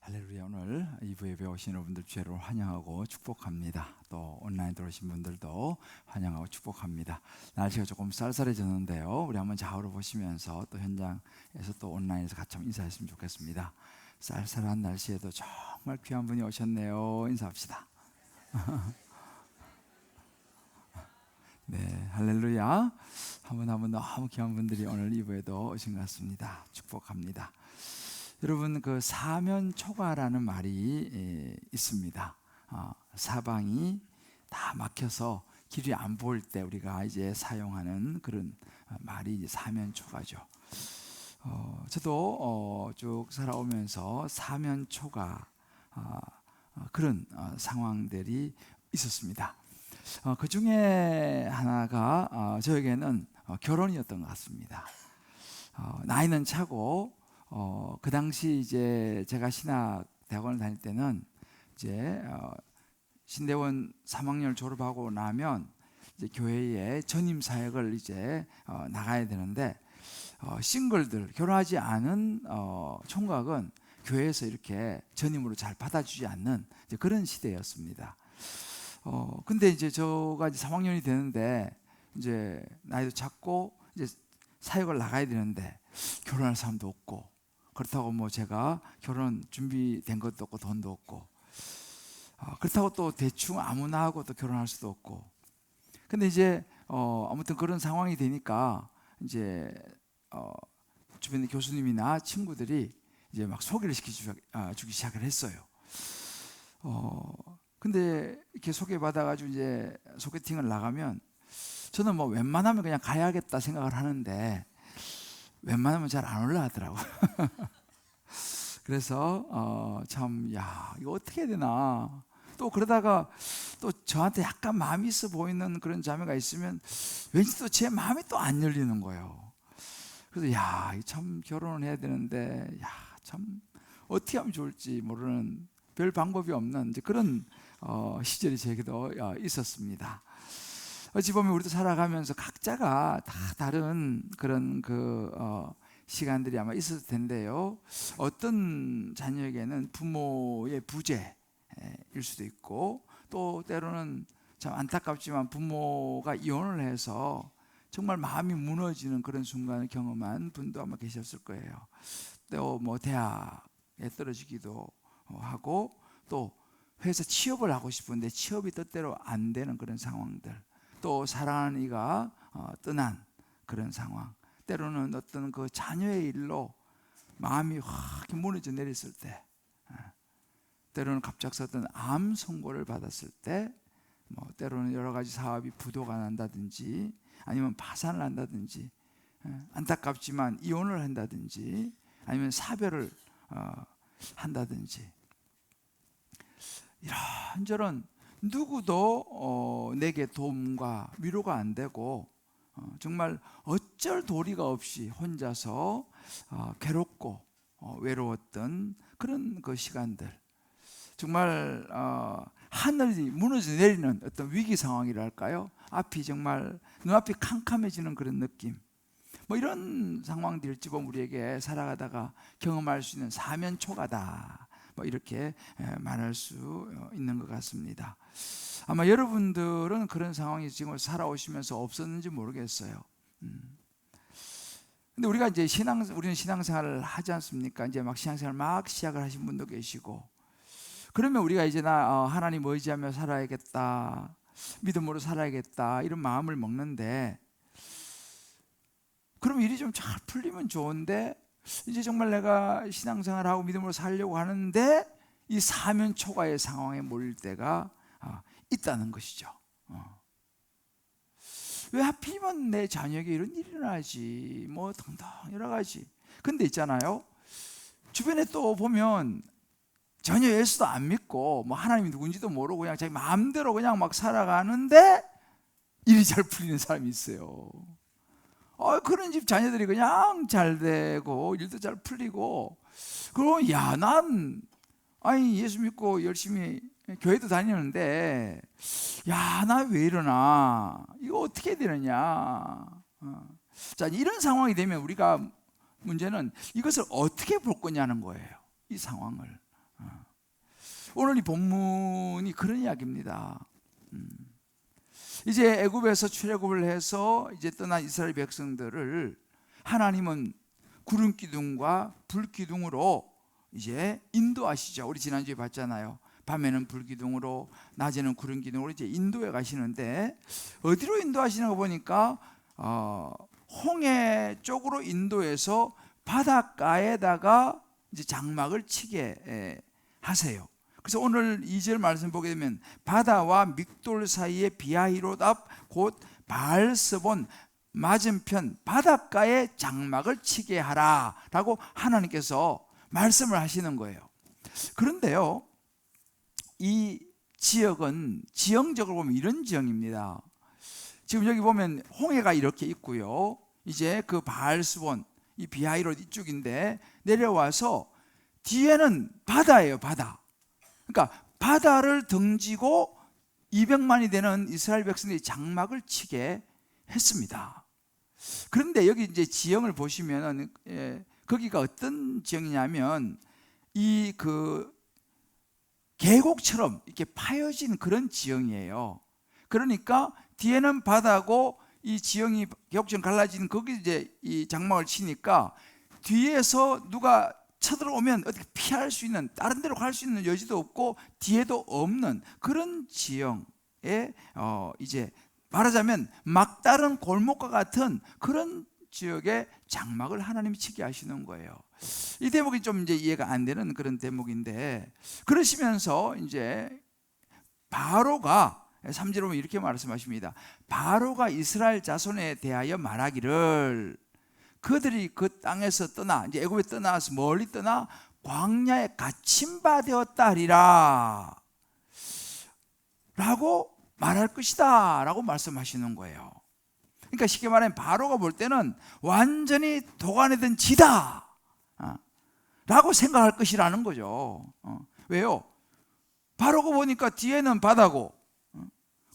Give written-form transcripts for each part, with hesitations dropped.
할렐루야. 오늘 2부 예배 오신 여러분들 주의로 환영하고 축복합니다. 또 온라인 들어오신 분들도 환영하고 축복합니다. 날씨가 조금 쌀쌀해졌는데요, 우리 한번 좌우로 보시면서 또 현장에서 또 온라인에서 같이 한번 인사했으면 좋겠습니다. 쌀쌀한 날씨에도 정말 귀한 분이 오셨네요. 인사합시다. 네, 할렐루야. 한 분 한 분 너무 귀한 분들이 오늘 2부에도 오신 것 같습니다. 축복합니다. 여러분, 그 사면초가라는 말이 있습니다. 사방이 다 막혀서 길이 안 보일 때 우리가 이제 사용하는 그런 말이 이제 사면초가죠. 저도 쭉 살아오면서 사면초가 그런 상황들이 있었습니다. 그 중에 하나가 저에게는 결혼이었던 것 같습니다. 나이는 차고 그 당시 이제 제가 신학 대학원을 다닐 때는 이제 신대원 3학년을 졸업하고 나면 이제 교회에 전임 사역을 이제 나가야 되는데 싱글들, 결혼하지 않은 총각은 교회에서 이렇게 전임으로 잘 받아주지 않는 이제 그런 시대였습니다. 근데 이제 저가 이제 3학년이 되는데 이제 나이도 작고 이제 사역을 나가야 되는데 결혼할 사람도 없고, 그렇다고 뭐 제가 결혼 준비된 것도 없고 돈도 없고, 그렇다고 또 대충 아무나 하고 또 결혼할 수도 없고. 근데 이제 아무튼 그런 상황이 되니까 이제 주변의 교수님이나 친구들이 이제 막 소개를 시켜주기 시작을 했어요. 근데 이렇게 소개받아가지고 이제 소개팅을 나가면 저는 뭐 웬만하면 그냥 가야겠다 생각을 하는데 웬만하면 잘 안 올라가더라고요. 그래서 참, 이거 어떻게 해야 되나. 또 그러다가 또 저한테 약간 마음이 있어 보이는 그런 자매가 있으면 왠지 또 제 마음이 또 안 열리는 거예요. 그래서 참 결혼을 해야 되는데 참 어떻게 하면 좋을지 모르는, 별 방법이 없는 이제 그런 시절이 제게도 있었습니다. 어찌 보면 우리도 살아가면서 각자가 다 다른 그런 시간들이 아마 있었을 텐데요. 어떤 자녀에게는 부모의 부재일 수도 있고, 또 때로는 참 안타깝지만 부모가 이혼을 해서 정말 마음이 무너지는 그런 순간을 경험한 분도 아마 계셨을 거예요. 또 뭐 대학에 떨어지기도 하고, 또 회사 취업을 하고 싶은데 취업이 뜻대로 안 되는 그런 상황들, 또 사랑하는 이가 떠난 그런 상황, 때로는 어떤 그 자녀의 일로 마음이 확 무너져 내렸을 때, 때로는 갑작스런 암 선고를 받았을 때, 뭐 때로는 여러 가지 사업이 부도가 난다든지 아니면 파산을 한다든지, 안타깝지만 이혼을 한다든지 아니면 사별을 한다든지, 이런저런 누구도 내게 도움과 위로가 안 되고 정말 어쩔 도리가 없이 혼자서 괴롭고 외로웠던 그런 그 시간들, 정말 하늘이 무너져 내리는 어떤 위기 상황이랄까요? 앞이 정말 눈앞이 캄캄해지는 그런 느낌, 뭐 이런 상황들일지 우리에게 살아가다가 경험할 수 있는 사면초가다, 뭐 이렇게 말할 수 있는 것 같습니다. 아마 여러분들은 그런 상황이 지금 살아오시면서 없었는지 모르겠어요. 근데 우리가 이제 우리는 신앙생활을 하지 않습니까? 이제 막 신앙생활 막 시작을 하신 분도 계시고, 그러면 우리가 이제 하나님 의지하며 살아야겠다, 믿음으로 살아야겠다, 이런 마음을 먹는데, 그럼 일이 좀 잘 풀리면 좋은데, 이제 정말 내가 신앙생활하고 믿음으로 살려고 하는데 이 사면초가의 상황에 몰릴 때가 있다는 것이죠. 왜 하필이면 내 자녀에게 이런 일이 일어나지, 뭐 등등 여러 가지. 근데 있잖아요, 주변에 또 보면 전혀 예수도 안 믿고 뭐 하나님이 누군지도 모르고 그냥 자기 마음대로 그냥 막 살아가는데 일이 잘 풀리는 사람이 있어요. 그런 집 자녀들이 그냥 잘 되고 일도 잘 풀리고, 그럼 난 예수 믿고 열심히 교회도 다니는데 나 왜 이러나, 이거 어떻게 해야 되느냐. 자, 이런 상황이 되면 우리가 문제는 이것을 어떻게 볼 거냐는 거예요. 이 상황을 오늘 이 본문이 그런 이야기입니다. 이제 애굽에서 출애굽을 해서 이제 떠난 이스라엘 백성들을 하나님은 구름 기둥과 불 기둥으로 이제 인도하시죠. 우리 지난주에 봤잖아요. 밤에는 불 기둥으로, 낮에는 구름 기둥으로 이제 인도해 가시는데, 어디로 인도하시는 거 보니까 홍해 쪽으로 인도해서 바닷가에다가 이제 장막을 치게 하세요. 그래서 오늘 2절 말씀 보게 되면 바다와 믹돌 사이의 비하히롯 앞 곧 바알스본 맞은편 바닷가에 장막을 치게 하라 라고 하나님께서 말씀을 하시는 거예요. 그런데요, 이 지역은 지형적으로 보면 이런 지형입니다. 지금 여기 보면 홍해가 이렇게 있고요, 이제 그 바알스본 이 비하히롯 이쪽인데 내려와서 뒤에는 바다예요. 바다. 그러니까 바다를 등지고 200만이 되는 이스라엘 백성들이 장막을 치게 했습니다. 그런데 여기 이제 지형을 보시면은 거기가 어떤 지형이냐면 이 그 계곡처럼 이렇게 파여진 그런 지형이에요. 그러니까 뒤에는 바다고 이 지형이 계곡처럼 갈라진 거기 이제 이 장막을 치니까 뒤에서 누가 쳐들어오면 어떻게 피할 수 있는, 다른 데로 갈 수 있는 여지도 없고 뒤에도 없는 그런 지형에 이제 말하자면 막다른 골목과 같은 그런 지역에 장막을 하나님이 치게 하시는 거예요. 이 대목이 좀 이제 이해가 안 되는 그런 대목인데, 그러시면서 이제 바로가 3절에 보면 이렇게 말씀하십니다. 바로가 이스라엘 자손에 대하여 말하기를 그들이 그 땅에서 떠나, 이제 애굽에 떠나서 멀리 떠나 광야에 갇힌 바 되었다 하리라 라고 말할 것이다 라고 말씀하시는 거예요. 그러니까 쉽게 말하면 바로가 볼 때는 완전히 도가내든 지다 라고 생각할 것이라는 거죠. 왜요? 바로가 보니까 뒤에는 바다고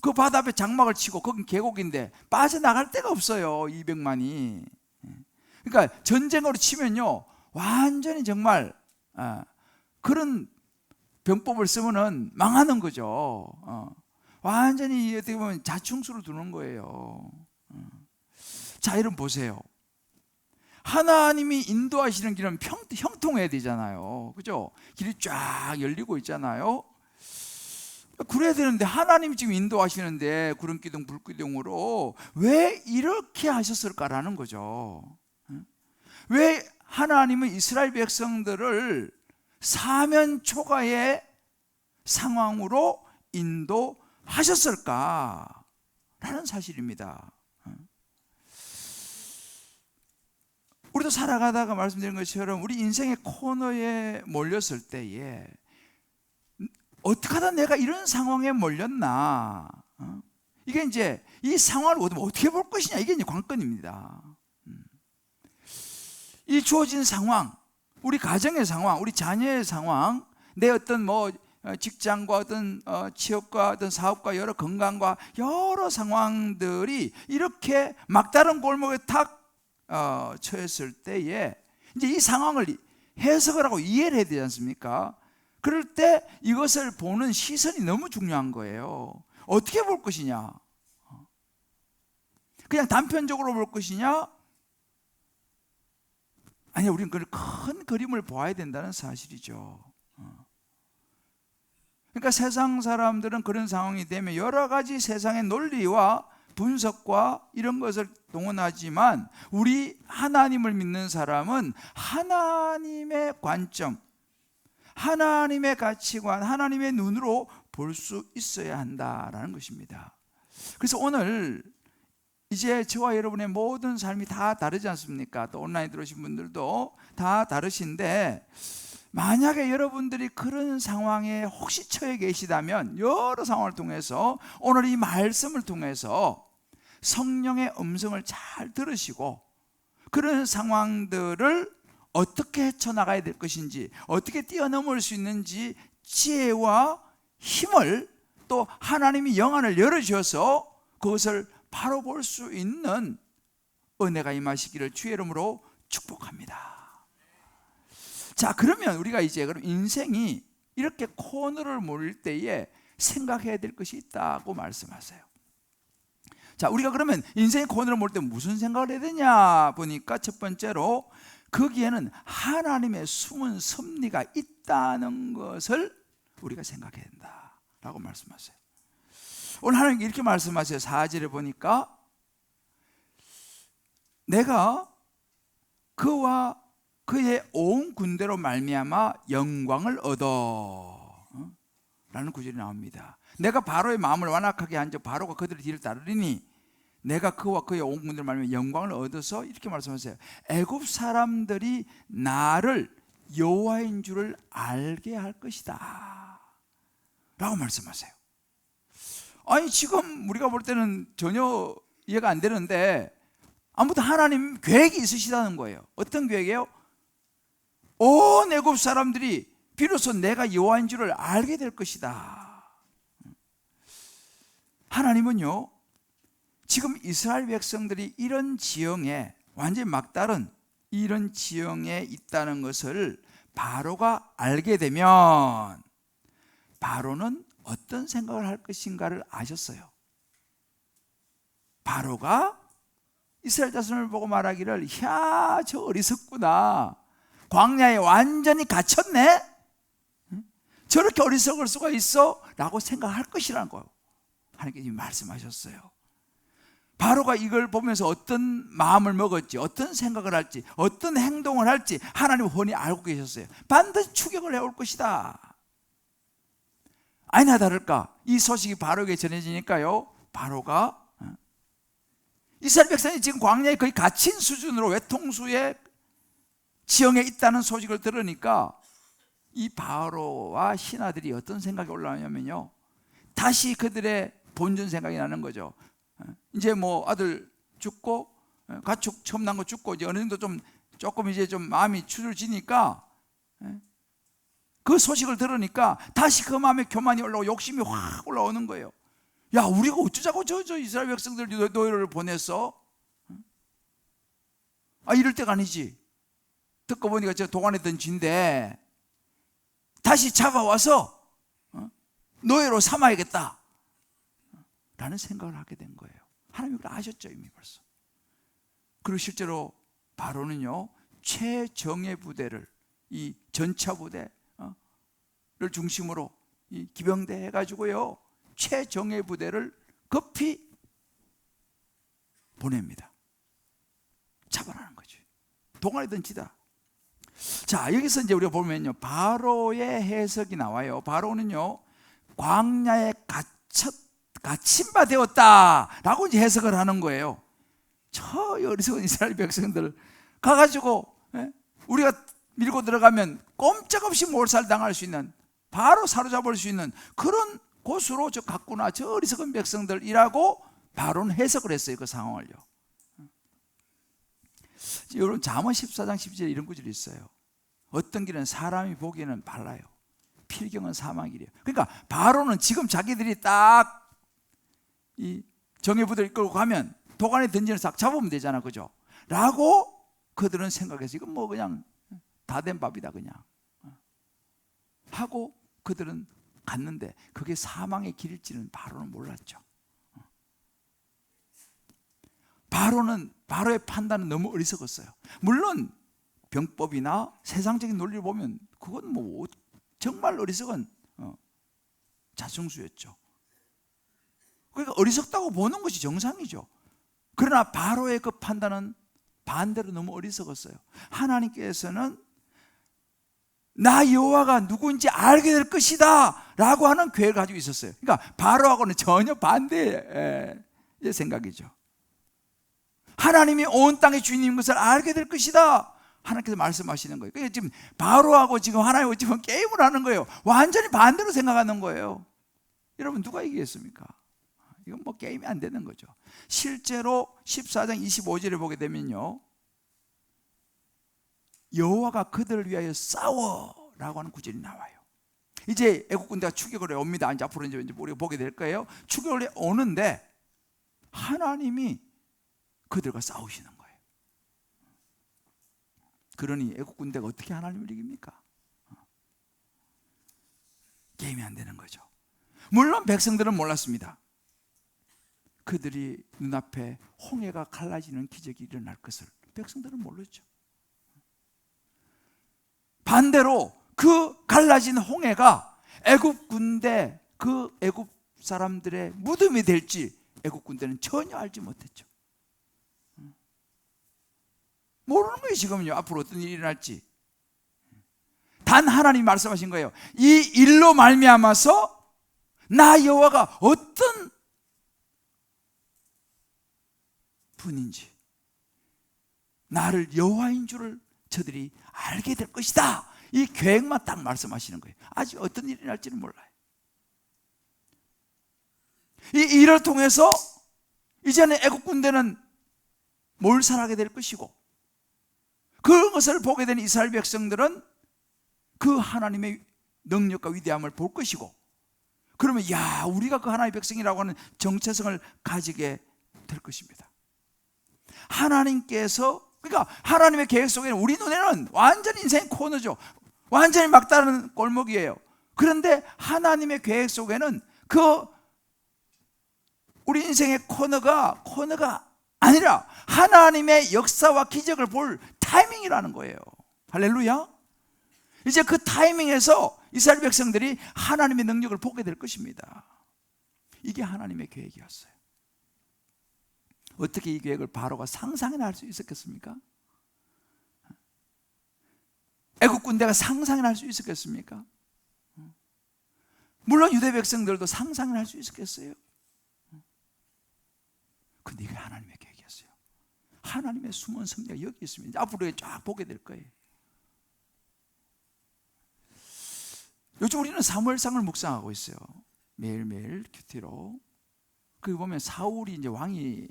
그 바다 앞에 장막을 치고 거긴 계곡인데 빠져나갈 데가 없어요. 200만이. 그러니까 전쟁으로 치면요 완전히 정말 그런 병법을 쓰면은 망하는 거죠. 완전히 어떻게 보면 자충수를 두는 거예요. 자, 여러분 보세요. 하나님이 인도하시는 길은 형통해야 되잖아요. 그죠? 길이 쫙 열리고 있잖아요. 그래야 되는데 하나님이 지금 인도하시는데 구름기둥 불기둥으로 왜 이렇게 하셨을까라는 거죠. 왜 하나님은 이스라엘 백성들을 사면 초가의 상황으로 인도하셨을까라는 사실입니다. 우리도 살아가다가 말씀드린 것처럼 우리 인생의 코너에 몰렸을 때에 어떻게 하다 내가 이런 상황에 몰렸나, 이게 이제 이 상황을 어떻게 볼 것이냐, 이게 이제 관건입니다. 이 주어진 상황, 우리 가정의 상황, 우리 자녀의 상황, 내 어떤 뭐 직장과 어떤 취업과 어떤 사업과 여러 건강과 여러 상황들이 이렇게 막다른 골목에 탁 처했을 때에 이제 이 상황을 해석을 하고 이해를 해야 되지 않습니까? 그럴 때 이것을 보는 시선이 너무 중요한 거예요. 어떻게 볼 것이냐? 그냥 단편적으로 볼 것이냐? 아니, 우리는 그 큰 그림을 보아야 된다는 사실이죠. 그러니까 세상 사람들은 그런 상황이 되면 여러 가지 세상의 논리와 분석과 이런 것을 동원하지만 우리 하나님을 믿는 사람은 하나님의 관점, 하나님의 가치관, 하나님의 눈으로 볼 수 있어야 한다라는 것입니다. 그래서 오늘 이제 저와 여러분의 모든 삶이 다 다르지 않습니까? 또 온라인 들어오신 분들도 다 다르신데, 만약에 여러분들이 그런 상황에 혹시 처해 계시다면 여러 상황을 통해서 오늘 이 말씀을 통해서 성령의 음성을 잘 들으시고 그런 상황들을 어떻게 헤쳐나가야 될 것인지, 어떻게 뛰어넘을 수 있는지 지혜와 힘을, 또 하나님이 영안을 열어주셔서 그것을 바로 볼 수 있는 은혜가 임하시기를 주의 이름으로 축복합니다. 자, 그러면 우리가 이제 그럼 인생이 이렇게 코너를 몰릴 때에 생각해야 될 것이 있다고 말씀하세요. 자, 우리가 그러면 인생의 코너를 몰 때 무슨 생각을 해야 되냐 보니까 첫 번째로 거기에는 하나님의 숨은 섭리가 있다는 것을 우리가 생각해야 된다라고 말씀하세요. 오늘 하나님께 이렇게 말씀하세요. 4절에 보니까 내가 그와 그의 온 군대로 말미암아 영광을 얻어 라는 구절이 나옵니다. 내가 바로의 마음을 완악하게 한 적 바로가 그들의 뒤를 따르리니 내가 그와 그의 온 군대로 말미암아 영광을 얻어서 이렇게 말씀하세요. 애굽 사람들이 나를 여호와인 줄을 알게 할 것이다 라고 말씀하세요. 아니 지금 우리가 볼 때는 전혀 이해가 안 되는데 아무튼 하나님 계획이 있으시다는 거예요. 어떤 계획이에요? 온 애굽 사람들이 비로소 내가 여호와인 줄을 알게 될 것이다. 하나님은요 지금 이스라엘 백성들이 이런 지형에 완전히 막다른 이런 지형에 있다는 것을 바로가 알게 되면 바로는 어떤 생각을 할 것인가를 아셨어요. 바로가 이스라엘 자손을 보고 말하기를 야, 저 어리석구나. 광야에 완전히 갇혔네. 저렇게 어리석을 수가 있어? 라고 생각할 것이라는 거예요. 하나님께서 말씀하셨어요. 바로가 이걸 보면서 어떤 마음을 먹었지, 어떤 생각을 할지, 어떤 행동을 할지 하나님은 훤히 알고 계셨어요. 반드시 추격을 해올 것이다. 아니나 다를까 이 소식이 바로에게 전해지니까요, 바로가 이스라엘 백성이 지금 광야에 거의 갇힌 수준으로 외통수의 지형에 있다는 소식을 들으니까 이 바로와 신하들이 어떤 생각이 올라오냐면요, 다시 그들의 본전 생각이 나는 거죠. 이제 뭐 아들 죽고 가축 처음 난 거 죽고 이제 어느 정도 조금 이제 좀 마음이 추스러지니까 그 소식을 들으니까 다시 그 마음에 교만이 올라오고 욕심이 확 올라오는 거예요. 야, 우리가 어쩌자고 저 이스라엘 백성들 노예를 보냈어? 아, 이럴 때가 아니지. 듣고 보니까 저 도관에 있던 쥐인데 다시 잡아와서 노예로 삼아야겠다 라는 생각을 하게 된 거예요. 하나님이 그걸 아셨죠, 이미 벌써. 그리고 실제로 바로는요 최정예 부대를, 이 전차 부대를 중심으로 이 기병대 해가지고요 최정예 부대를 급히 보냅니다. 잡아라는 거죠. 동아리던 지다. 자, 여기서 이제 우리가 보면요 바로의 해석이 나와요. 바로는요 광야에 갇힌 바 되었다라고 이제 해석을 하는 거예요. 저 어리석은 이스라엘 백성들 가가지고 우리가 밀고 들어가면 꼼짝없이 몰살당할 수 있는, 바로 사로잡을 수 있는 그런 곳으로 저 갔구나, 저 어리석은 백성들이라고 바로는 해석을 했어요. 그 상황을요. 여러분 잠언 14장 10절에 이런 구절이 있어요. 어떤 길은 사람이 보기에는 발라요, 필경은 사망이래요. 그러니까 바로는 지금 자기들이 딱 이 정예부대를 이끌고 가면 도관에 던지는 싹 잡으면 되잖아, 그죠? 라고 그들은 생각해서 이건 뭐 그냥 다 된 밥이다 그냥 하고 그들은 갔는데 그게 사망의 길일지는 바로는 몰랐죠. 바로의 판단은 너무 어리석었어요. 물론 병법이나 세상적인 논리를 보면 그건 뭐 정말 어리석은 자충수였죠. 그러니까 어리석다고 보는 것이 정상이죠. 그러나 바로의 그 판단은 반대로 너무 어리석었어요. 하나님께서는 나 여호와가 누구인지 알게 될 것이다 라고 하는 계획을 가지고 있었어요. 그러니까 바로하고는 전혀 반대의 생각이죠. 하나님이 온 땅의 주인인 것을 알게 될 것이다, 하나님께서 말씀하시는 거예요. 그러니까 지금 바로하고 지금 하나님 지금 게임을 하는 거예요. 완전히 반대로 생각하는 거예요. 여러분 누가 이기겠습니까? 이건 뭐 게임이 안 되는 거죠. 실제로 14장 25절에 보게 되면요, 여호와가 그들을 위하여 싸워 라고 하는 구절이 나와요. 이제 애국 군대가 추격을 해 옵니다. 이제 앞으로 이제 우리가 보게 될 거예요. 추격을 해 오는데 하나님이 그들과 싸우시는 거예요. 그러니 애국 군대가 어떻게 하나님을 이깁니까? 되면 안 되는 거죠. 물론 백성들은 몰랐습니다. 그들이 눈앞에 홍해가 갈라지는 기적이 일어날 것을 백성들은 몰랐죠. 반대로 그 갈라진 홍해가 애굽 군대, 그 애굽 사람들의 무덤이 될지 애굽 군대는 전혀 알지 못했죠. 모르는 거예요. 지금은요. 앞으로 어떤 일이 일어날지. 단 하나님이 말씀하신 거예요. 이 일로 말미암아서 나 여호와가 어떤 분인지, 나를 여호와인 줄을 저들이 알게 될 것이다. 이 계획만 딱 말씀하시는 거예요. 아직 어떤 일이 날지는 몰라요. 이 일을 통해서 이제는 애국 군대는 몰살하게 될 것이고, 그것을 보게 된 이스라엘 백성들은 그 하나님의 능력과 위대함을 볼 것이고, 그러면 야, 우리가 그 하나님의 백성이라고 하는 정체성을 가지게 될 것입니다. 하나님께서, 그러니까 하나님의 계획 속에는 우리 눈에는 완전히 인생의 코너죠. 완전히 막다른 골목이에요. 그런데 하나님의 계획 속에는 그 우리 인생의 코너가 아니라 하나님의 역사와 기적을 볼 타이밍이라는 거예요. 할렐루야. 이제 그 타이밍에서 이스라엘 백성들이 하나님의 능력을 보게 될 것입니다. 이게 하나님의 계획이었어요. 어떻게 이 계획을 바로가 상상이나 할 수 있었겠습니까? 애국 군대가 상상이나 할 수 있었겠습니까? 물론 유대 백성들도 상상이나 할 수 있었겠어요? 근데 이게 하나님의 계획이었어요. 하나님의 숨은 섭리가 여기 있습니다. 앞으로 쫙 보게 될 거예요. 요즘 우리는 사무엘상을 묵상하고 있어요. 매일매일 큐티로. 거기 보면 사울이 이제 왕이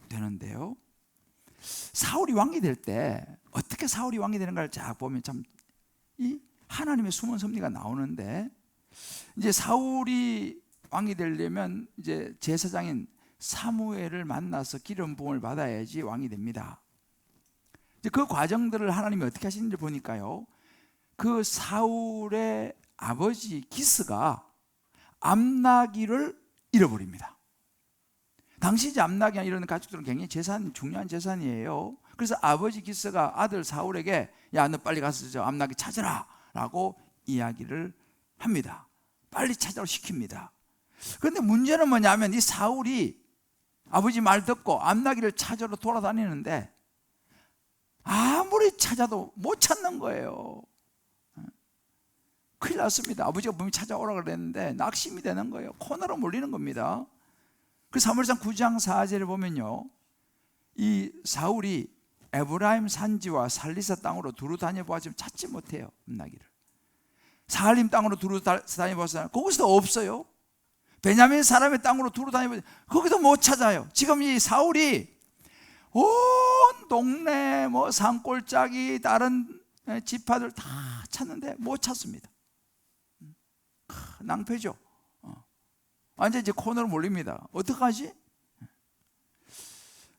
되는데요. 사울이 왕이 될 때 어떻게 사울이 왕이 되는가를 쫙 보면 참 이 하나님의 숨은 섭리가 나오는데, 이제 사울이 왕이 되려면 이제 제사장인 사무엘을 만나서 기름 부음을 받아야지 왕이 됩니다. 이제 그 과정들을 하나님이 어떻게 하시는지 보니까요, 그 사울의 아버지 기스가 암나기를 잃어버립니다. 당시 이제 암나기나 이런 가축들은 굉장히 중요한 재산이에요. 그래서 아버지 기스가 아들 사울에게 야, 너 빨리 가서 저 암나기 찾아라 라고 이야기를 합니다. 빨리 찾아라 시킵니다. 그런데 문제는 뭐냐면 이 사울이 아버지 말 듣고 암나기를 찾으러 돌아다니는데 아무리 찾아도 못 찾는 거예요. 큰일 났습니다. 아버지가 분명히 찾아오라고 그랬는데 낙심이 되는 거예요. 코너로 몰리는 겁니다. 그 사무엘상 9장 4절을 보면요, 이 사울이 에브라임 산지와 살리사 땅으로 두루 다녀보았지만 찾지 못해요. 암나기를. 사할림 땅으로 두루 다녀보았어요. 거기서도 없어요. 베냐민 사람의 땅으로 두루 다녀보았어요. 거기도 못 찾아요. 지금 이 사울이 온 동네 뭐 산골짜기 다른 지파들 다 찾는데 못 찾습니다. 낭패죠. 완전 이제 코너로 몰립니다. 어떡하지?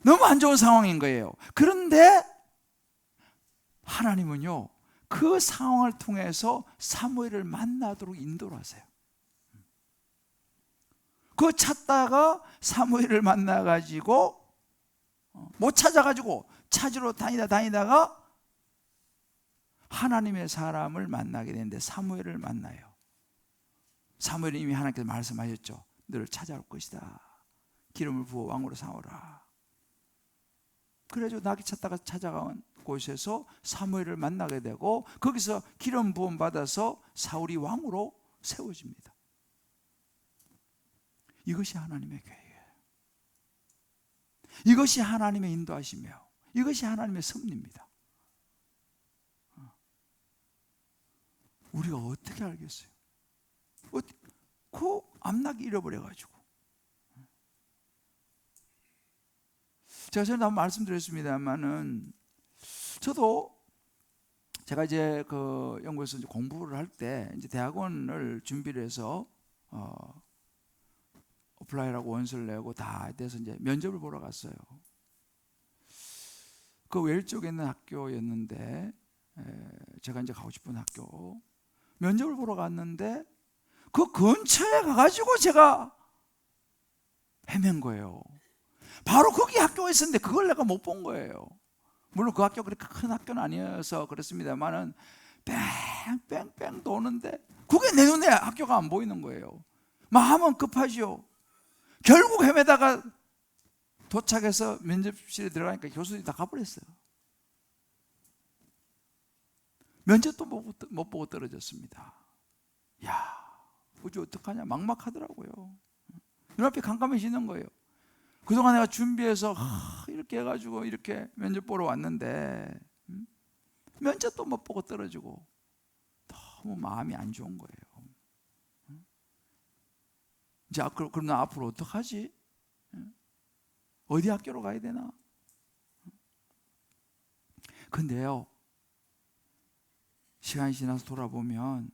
너무 안 좋은 상황인 거예요. 그런데 하나님은요, 그 상황을 통해서 사무엘을 만나도록 인도를 하세요. 그거 찾다가 사무엘을 만나가지고 못 찾아가지고 찾으러 다니다가 하나님의 사람을 만나게 되는데 사무엘을 만나요. 사무엘은 이미 하나님께서 말씀하셨죠. 너를 찾아올 것이다. 기름을 부어 왕으로 삼으라. 그래서 나귀 찾다가 찾아간 곳에서 사무엘을 만나게 되고 거기서 기름 부음 받아서 사울이 왕으로 세워집니다. 이것이 하나님의 계획이에요. 이것이 하나님의 인도하시며 이것이 하나님의 섭리입니다. 우리가 어떻게 알겠어요? 그 암나기 잃어버려가지고. 제가 전에 한번 말씀드렸습니다만은 저도 제가 이제 그 영국에서 이제 공부를 할 때 이제 대학원을 준비를 해서 어플라이라고 원서를 내고 다 돼서 이제 면접을 보러 갔어요. 그 웰 쪽에 있는 학교였는데 제가 이제 가고 싶은 학교 면접을 보러 갔는데 그 근처에 가가지고 제가 헤맨 거예요. 바로 거기 학교가 있었는데 그걸 내가 못 본 거예요. 물론 그 학교가 그렇게 큰 학교는 아니어서 그렇습니다만은 뺑뺑뺑 도는데 그게 내 눈에 학교가 안 보이는 거예요. 마음은 급하죠. 결국 헤매다가 도착해서 면접실에 들어가니까 교수들이 다 가버렸어요. 면접도 못 보고 떨어졌습니다. 야, 어째 어떡하냐, 막막하더라고요. 눈앞이 깜깜해지는 거예요. 그동안 내가 준비해서 이렇게 해가지고 이렇게 면접 보러 왔는데 면접도 못 보고 떨어지고 너무 마음이 안 좋은 거예요. 이제 그럼 나 앞으로 어떡하지? 어디 학교로 가야 되나? 근데요, 시간이 지나서 돌아보면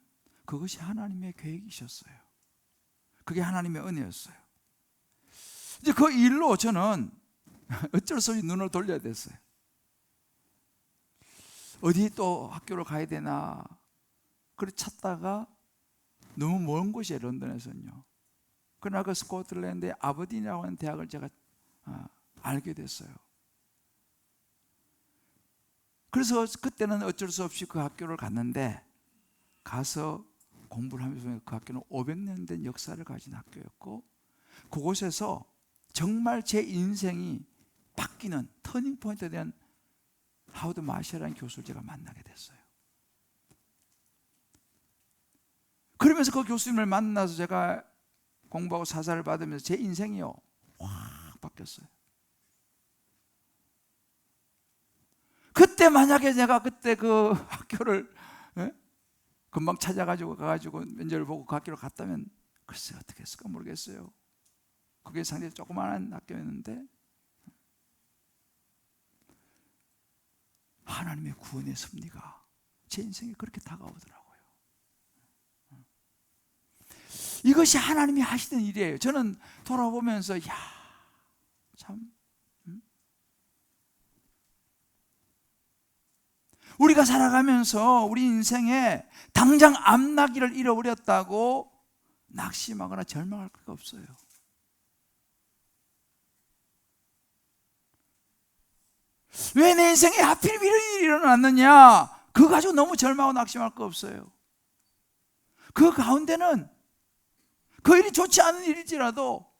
그것이 하나님의 계획이셨어요. 그게 하나님의 은혜였어요. 이제 그 일로 저는 어쩔 수 없이 눈을 돌려야 됐어요. 어디 또 학교를 가야 되나 그래 찾다가 너무 먼 곳이에요. 런던에서는요. 그러나 그 스코틀랜드의 아버딘이라고 하는 대학을 제가 알게 됐어요. 그래서 그때는 어쩔 수 없이 그 학교를 갔는데, 가서 공부를 하면서 그 학교는 500년 된 역사를 가진 학교였고, 그곳에서 정말 제 인생이 바뀌는 터닝 포인트에 대한 하워드 마셜이라는 교수를 제가 만나게 됐어요. 그러면서 그 교수님을 만나서 제가 공부하고 사사를 받으면서 제 인생이요 확 바뀌었어요. 그때 만약에 내가 그때 그 학교를 금방 찾아가지고 가가지고 면접을 보고 그 학교를 갔다면 글쎄 어떻게 했을까 모르겠어요. 그게 상당히 조그마한 학교였는데 하나님의 구원의 섭리가 제 인생에 그렇게 다가오더라고요. 이것이 하나님이 하시던 일이에요. 저는 돌아보면서 참 우리가 살아가면서 우리 인생에 당장 앞나기를 잃어버렸다고 낙심하거나 절망할 것가 없어요. 왜 내 인생에 하필 이런 일이 일어났느냐, 그거 가지고 너무 절망하고 낙심할 거 없어요. 그 가운데는 그 일이 좋지 않은 일일지라도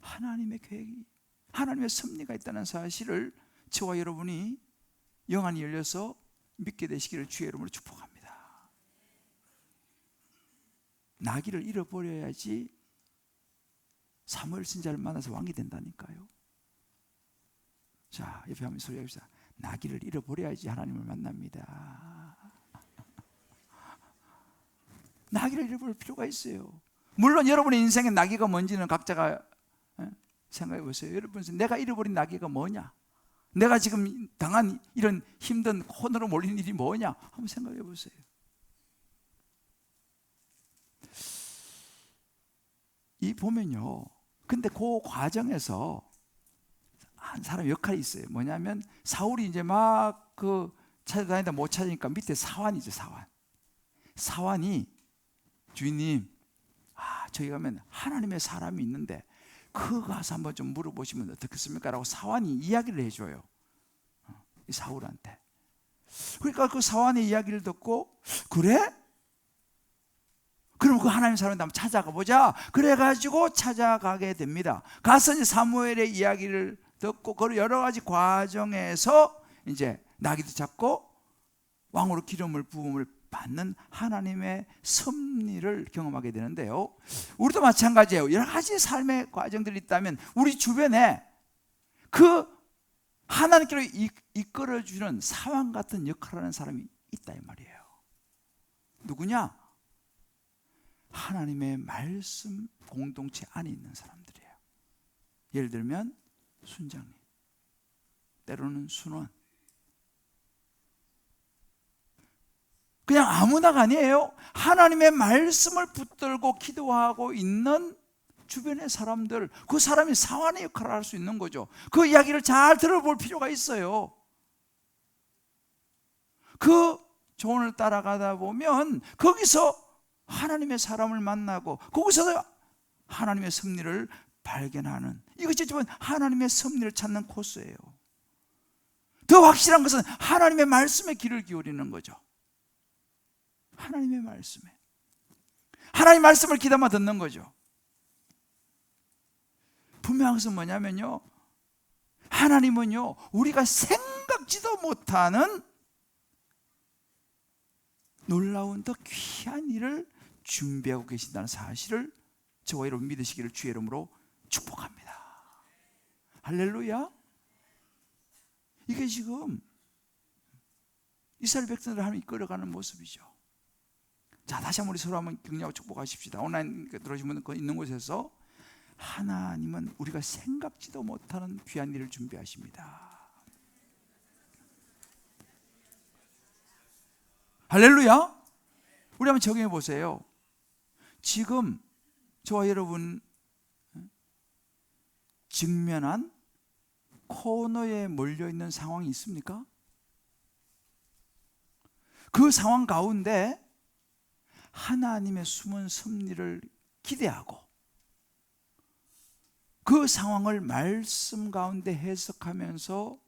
하나님의 계획이, 하나님의 섭리가 있다는 사실을 저와 여러분이 영안이 열려서 믿게 되시기를 주의 이름으로 축복합니다. 나기를 잃어버려야지 사무엘 선지자를 만나서 왕이 된다니까요. 자, 옆에 한번 소리 해봅시다. 나기를 잃어버려야지 하나님을 만납니다. 나기를 잃어버릴 필요가 있어요. 물론 여러분의 인생의 나기가 뭔지는 각자가 생각해 보세요. 여러분, 내가 잃어버린 나기가 뭐냐? 내가 지금 당한 이런 힘든 코너로 몰린 일이 뭐냐? 한번 생각해 보세요. 이 보면요, 근데 그 과정에서 한 사람 역할이 있어요. 뭐냐면 사울이 이제 막 그 찾아다니다 못 찾으니까 밑에 사환이죠. 사환이 주인님, 저기 가면 하나님의 사람이 있는데 그 가서 한번 좀 물어보시면 어떻겠습니까? 라고 사환이 이야기를 해줘요, 이 사울한테. 그러니까 그 사환의 이야기를 듣고, 그래? 그럼 그 하나님 사람한테 한번 찾아가 보자. 그래가지고 찾아가게 됩니다. 가서 이제 사무엘의 이야기를 듣고 그 여러 가지 과정에서 이제 나귀도 잡고 왕으로 기름을 부음을 받는 하나님의 섭리를 경험하게 되는데요, 우리도 마찬가지예요. 여러 가지 삶의 과정들이 있다면 우리 주변에 그 하나님께로 이끌어주는 사왕 같은 역할을 하는 사람이 있다 이 말이에요. 누구냐? 하나님의 말씀 공동체 안에 있는 사람들이에요. 예를 들면 순장님, 때로는 순원, 그냥 아무나가 아니에요. 하나님의 말씀을 붙들고 기도하고 있는 주변의 사람들, 그 사람이 사환의 역할을 할 수 있는 거죠. 그 이야기를 잘 들어볼 필요가 있어요. 그 조언을 따라가다 보면 거기서 하나님의 사람을 만나고 거기서 하나님의 섭리를 발견하는, 이것이 지금 하나님의 섭리를 찾는 코스예요. 더 확실한 것은 하나님의 말씀에 귀를 기울이는 거죠. 하나님의 말씀에, 하나님의 말씀을 귀담아 듣는 거죠. 분명한 것은 뭐냐면요, 하나님은요 우리가 생각지도 못하는 놀라운 더 귀한 일을 준비하고 계신다는 사실을 저와 여러분 믿으시기를 주의 이름으로 축복합니다. 할렐루야. 이게 지금 이스라엘 백성들을 하나님 이끌어가는 모습이죠. 자, 다시 한번 우리 서로 한번 격려하고 축복하십시다. 온라인 들어오신 분 있는 곳에서 하나님은 우리가 생각지도 못하는 귀한 일을 준비하십니다. 할렐루야. 우리 한번 적용해 보세요. 지금 저와 여러분 직면한 코너에 몰려있는 상황이 있습니까? 그 상황 가운데 하나님의 숨은 섭리를 기대하고 그 상황을 말씀 가운데 해석하면서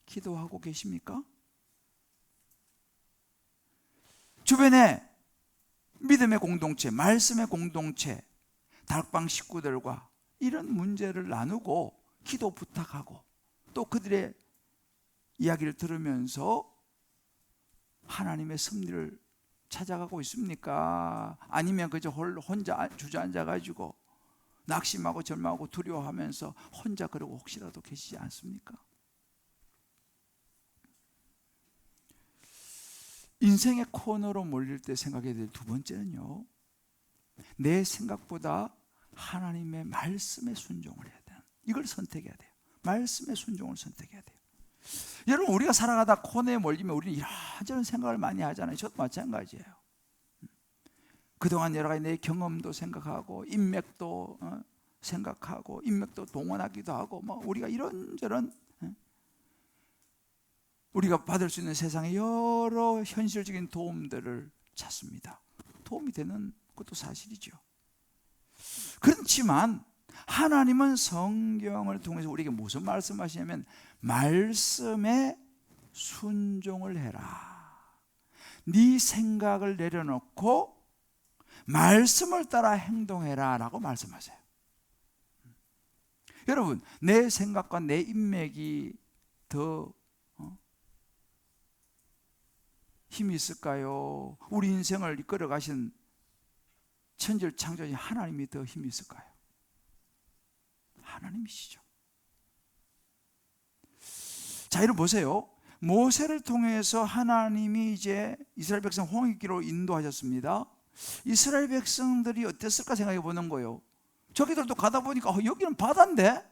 기도하고 계십니까? 주변에 믿음의 공동체, 말씀의 공동체, 다락방 식구들과 이런 문제를 나누고 기도 부탁하고 또 그들의 이야기를 들으면서 하나님의 섭리를 찾아가고 있습니까? 아니면 그저 혼자 주저앉아 가지고 낙심하고 절망하고 두려워하면서 혼자 그러고 혹시라도 계시지 않습니까? 인생의 코너로 몰릴 때 생각해야 될 두 번째는요, 내 생각보다 하나님의 말씀에 순종을 해야 돼요. 이걸 선택해야 돼요. 말씀의 순종을 선택해야 돼요. 여러분, 우리가 살아가다 코너에 몰리면 우리는 이런저런 생각을 많이 하잖아요. 저도 마찬가지예요. 그동안 여러 가지 내 경험도 생각하고 인맥도 생각하고 인맥도 동원하기도 하고 우리가 이런저런 우리가 받을 수 있는 세상의 여러 현실적인 도움들을 찾습니다. 도움이 되는 것도 사실이죠. 그렇지만 하나님은 성경을 통해서 우리에게 무슨 말씀하시냐면 말씀에 순종을 해라. 네 생각을 내려놓고 말씀을 따라 행동해라 라고 말씀하세요. 여러분, 내 생각과 내 인맥이 더 힘이 있을까요? 우리 인생을 이끌어 가신 천지를 창조하신 하나님이 더 힘이 있을까요? 하나님이시죠. 자, 여러분 보세요. 모세를 통해서 하나님이 이제 이스라엘 백성 홍해길로 인도하셨습니다. 이스라엘 백성들이 어땠을까 생각해 보는 거예요. 저기들도 가다 보니까 여기는 바다인데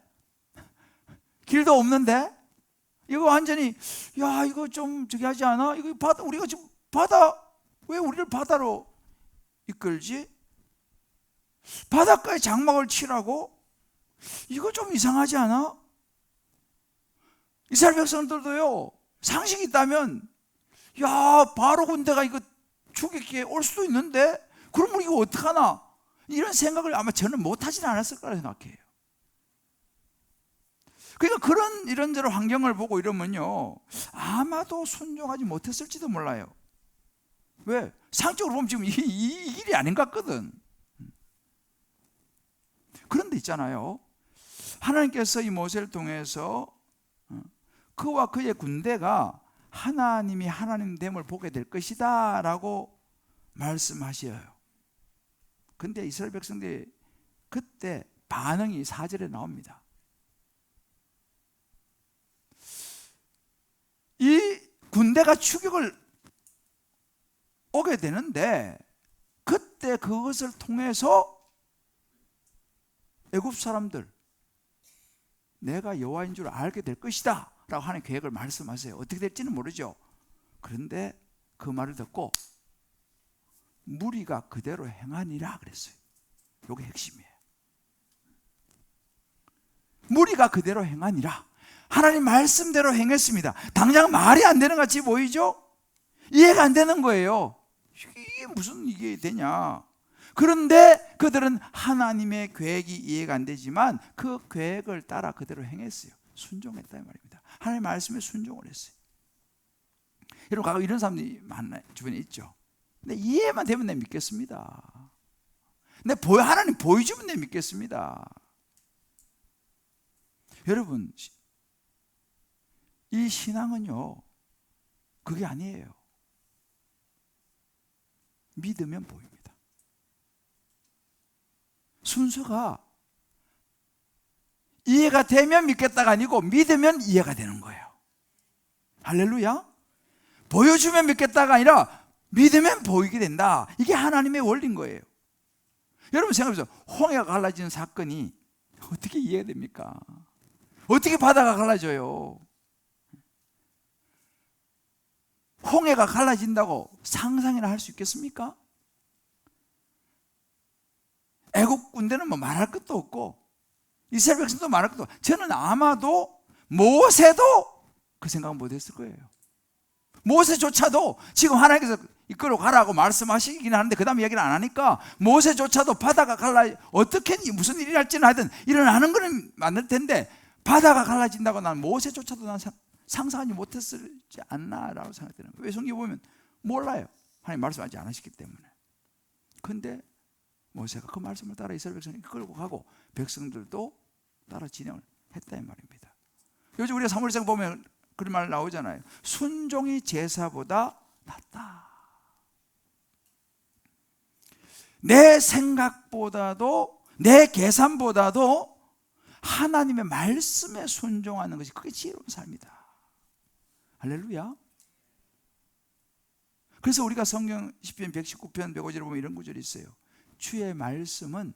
길도 없는데 이거 완전히 야 이거 좀 저기 하지 않아? 이거 바다, 우리가 지금 바다, 왜 우리를 바다로 이끌지? 바닷가에 장막을 치라고? 이거 좀 이상하지 않아? 이스라엘 백성들도요, 상식이 있다면 야 바로 군대가 이거 죽이기에 올 수도 있는데 그럼 이거 어떡하나? 이런 생각을 아마 저는 못하진 않았을 거라 생각해요. 그러니까 그런 이런저런 환경을 보고 이러면요 아마도 순종하지 못했을지도 몰라요. 왜? 상적으로 보면 지금 이 길이 아닌 것 같거든. 그런데 있잖아요, 하나님께서 이 모세를 통해서 그와 그의 군대가 하나님이 하나님 됨을 보게 될 것이다 라고 말씀하셔요. 근데 이스라엘 백성들이 그때 반응이 4절에 나옵니다. 이 군대가 추격을 오게 되는데 그때 그것을 통해서 애굽 사람들 내가 여호와인 줄 알게 될 것이다 라고 하는 계획을 말씀하세요. 어떻게 될지는 모르죠. 그런데 그 말을 듣고 무리가 그대로 행하니라 그랬어요. 이게 핵심이에요. 무리가 그대로 행하니라. 하나님 말씀대로 행했습니다. 당장 말이 안 되는 것 같이 보이죠? 이해가 안 되는 거예요. 이게 무슨 이게 되냐. 그런데 그들은 하나님의 계획이 이해가 안 되지만 그 계획을 따라 그대로 행했어요. 순종했다 이 말입니다. 하나님의 말씀에 순종을 했어요. 여러분 가끔 이런 사람들이 많아요. 주변에 있죠. 근데 이해만 되면 내가 믿겠습니다. 하나님 보여주면 내가 믿겠습니다. 여러분, 이 신앙은요, 그게 아니에요. 믿으면 보입니다. 순서가 이해가 되면 믿겠다가 아니고 믿으면 이해가 되는 거예요. 할렐루야. 보여주면 믿겠다가 아니라 믿으면 보이게 된다. 이게 하나님의 원리인 거예요. 여러분 생각해보세요. 홍해가 갈라지는 사건이 어떻게 이해가 됩니까? 어떻게 바다가 갈라져요? 홍해가 갈라진다고 상상이나 할 수 있겠습니까? 애국 군대는 뭐 말할 것도 없고 이스라엘 백성도 말할 것도 없고, 저는 아마도 모세도 그 생각은 못했을 거예요. 모세조차도 지금 하나님께서 이끌어 가라고 말씀하시긴 하는데 그 다음 이야기를 안 하니까 모세조차도 바다가 어떻게 무슨 일이 날지는 하여튼 일어나는 거는 맞을 텐데 바다가 갈라진다고 난 모세조차도 난 상상하지 못했을지 않나라고 생각되는 거예요. 왜 성경에 보면 몰라요. 하나님 말씀하지 않으셨기 때문에. 그런데 모세가 그 말씀을 따라 이스라엘 백성을 이끌고 가고 백성들도 따라 진행을 했다 이 말입니다. 요즘 우리가 사무엘상 보면 그런 말 나오잖아요. 순종이 제사보다 낫다. 내 생각보다도 내 계산보다도 하나님의 말씀에 순종하는 것이 그게 지혜로운 삶이다. 할렐루야. 그래서 우리가 성경 시편 119편 105절에 보면 이런 구절이 있어요. 주의 말씀은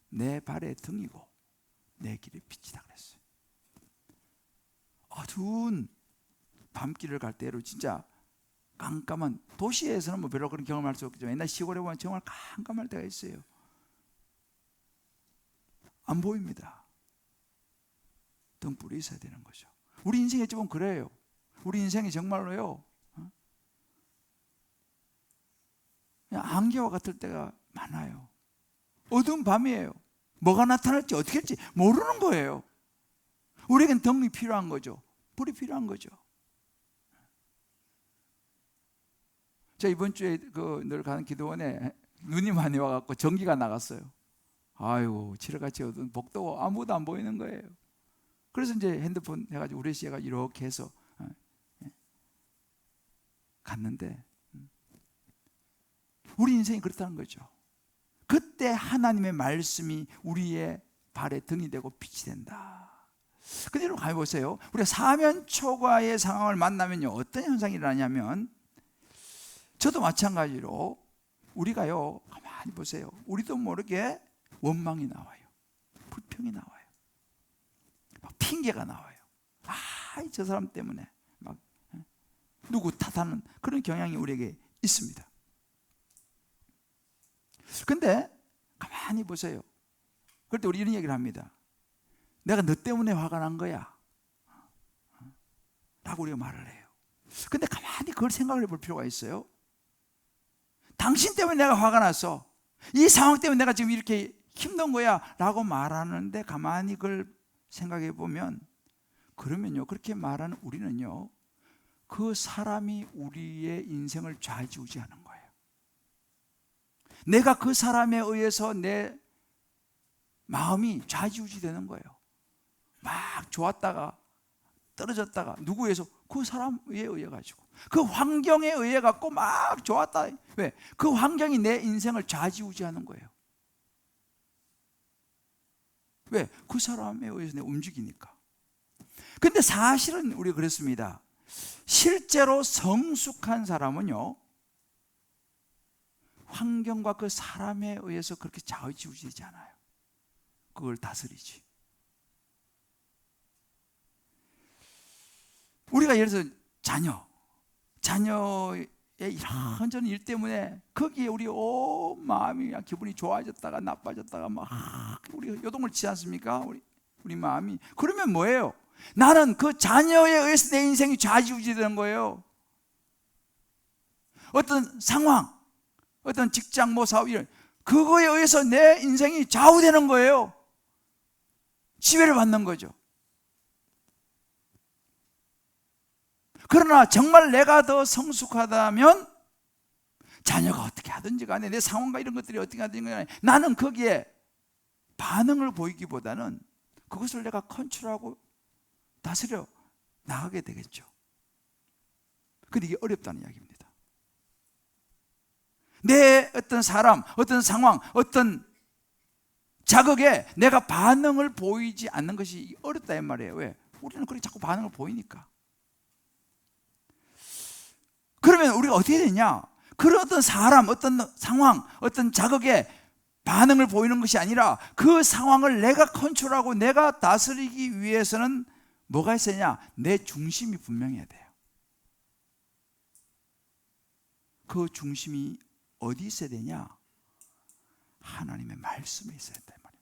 내 발의 등이고 내 길의 빛이다 그랬어요. 어두운 밤길을 갈 때로 진짜 깜깜한, 도시에서는 뭐 별로 그런 경험할 수 없겠지만 옛날 시골에 보면 정말 깜깜할 때가 있어요. 안 보입니다. 등불이 있어야 되는 거죠. 우리 인생에 좀 그래요. 우리 인생이 정말로요, 그냥 안개와 같을 때가 많아요. 어두운 밤이에요. 뭐가 나타날지 어떻게 할지 모르는 거예요. 우리에겐 등이 필요한 거죠. 불이 필요한 거죠. 제가 이번 주에 늘 가는 기도원에 눈이 많이 와갖고 전기가 나갔어요. 아이고, 칠흑같이 어두운 복도 아무도 안 보이는 거예요. 그래서 이제 핸드폰 해가지고 우리 씨가 이렇게 해서 갔는데, 우리 인생이 그렇다는 거죠. 그때 하나님의 말씀이 우리의 발에 등이 되고 빛이 된다. 근데 여러분 가보세요. 우리가 사면 초과의 상황을 만나면요, 어떤 현상이 일어나냐면, 저도 마찬가지로 우리가요, 가만히 보세요. 우리도 모르게 원망이 나와요. 불평이 나와요. 막 핑계가 나와요. 저 사람 때문에 막 누구 탓하는 그런 경향이 우리에게 있습니다. 근데 가만히 보세요. 그럴 때 우리 이런 얘기를 합니다. 내가 너 때문에 화가 난 거야 라고 우리가 말을 해요. 근데 가만히 그걸 생각을 해볼 필요가 있어요. 당신 때문에 내가 화가 났어. 이 상황 때문에 내가 지금 이렇게 힘든 거야 라고 말하는데, 가만히 그걸 생각해 보면, 그러면요, 그렇게 말하는 우리는요, 그 사람이 우리의 인생을 좌지우지하는 거예요. 내가 그 사람에 의해서 내 마음이 좌지우지 되는 거예요. 막 좋았다가 떨어졌다가 누구에 의해서? 그 사람에 의해 가지고, 그 환경에 의해 갖고 막 좋았다. 왜? 그 환경이 내 인생을 좌지우지하는 거예요. 왜? 그 사람에 의해서 내가 움직이니까. 근데 사실은 우리가 그랬습니다. 실제로 성숙한 사람은요, 환경과 그 사람에 의해서 그렇게 좌지우지되지 않아요. 그걸 다스리지. 우리가 예를 들어서 자녀의 이런저런 일 때문에 거기에 우리 온 마음이 기분이 좋아졌다가 나빠졌다가 막 우리 요동을 치지 않습니까? 우리 마음이. 그러면 뭐예요? 나는 그 자녀에 의해서 내 인생이 좌지우지되는 거예요. 어떤 상황, 어떤 직장, 뭐 사업, 이런 그거에 의해서 내 인생이 좌우되는 거예요. 지배를 받는 거죠. 그러나 정말 내가 더 성숙하다면 자녀가 어떻게 하든지 간에 내 상황과 이런 것들이 어떻게 하든지 간에 나는 거기에 반응을 보이기보다는 그것을 내가 컨트롤하고 다스려 나가게 되겠죠. 근데 이게 어렵다는 이야기입니다. 내 어떤 사람, 어떤 상황, 어떤 자극에 내가 반응을 보이지 않는 것이 어렵다 이 말이에요. 왜? 우리는 그렇게 자꾸 반응을 보이니까. 그러면 우리가 어떻게 되냐? 그런 어떤 사람, 어떤 상황, 어떤 자극에 반응을 보이는 것이 아니라 그 상황을 내가 컨트롤하고 내가 다스리기 위해서는 뭐가 있어야 되냐? 내 중심이 분명해야 돼요. 그 중심이 어디 있어야 되냐? 하나님의 말씀에 있어야 된다 말입니다.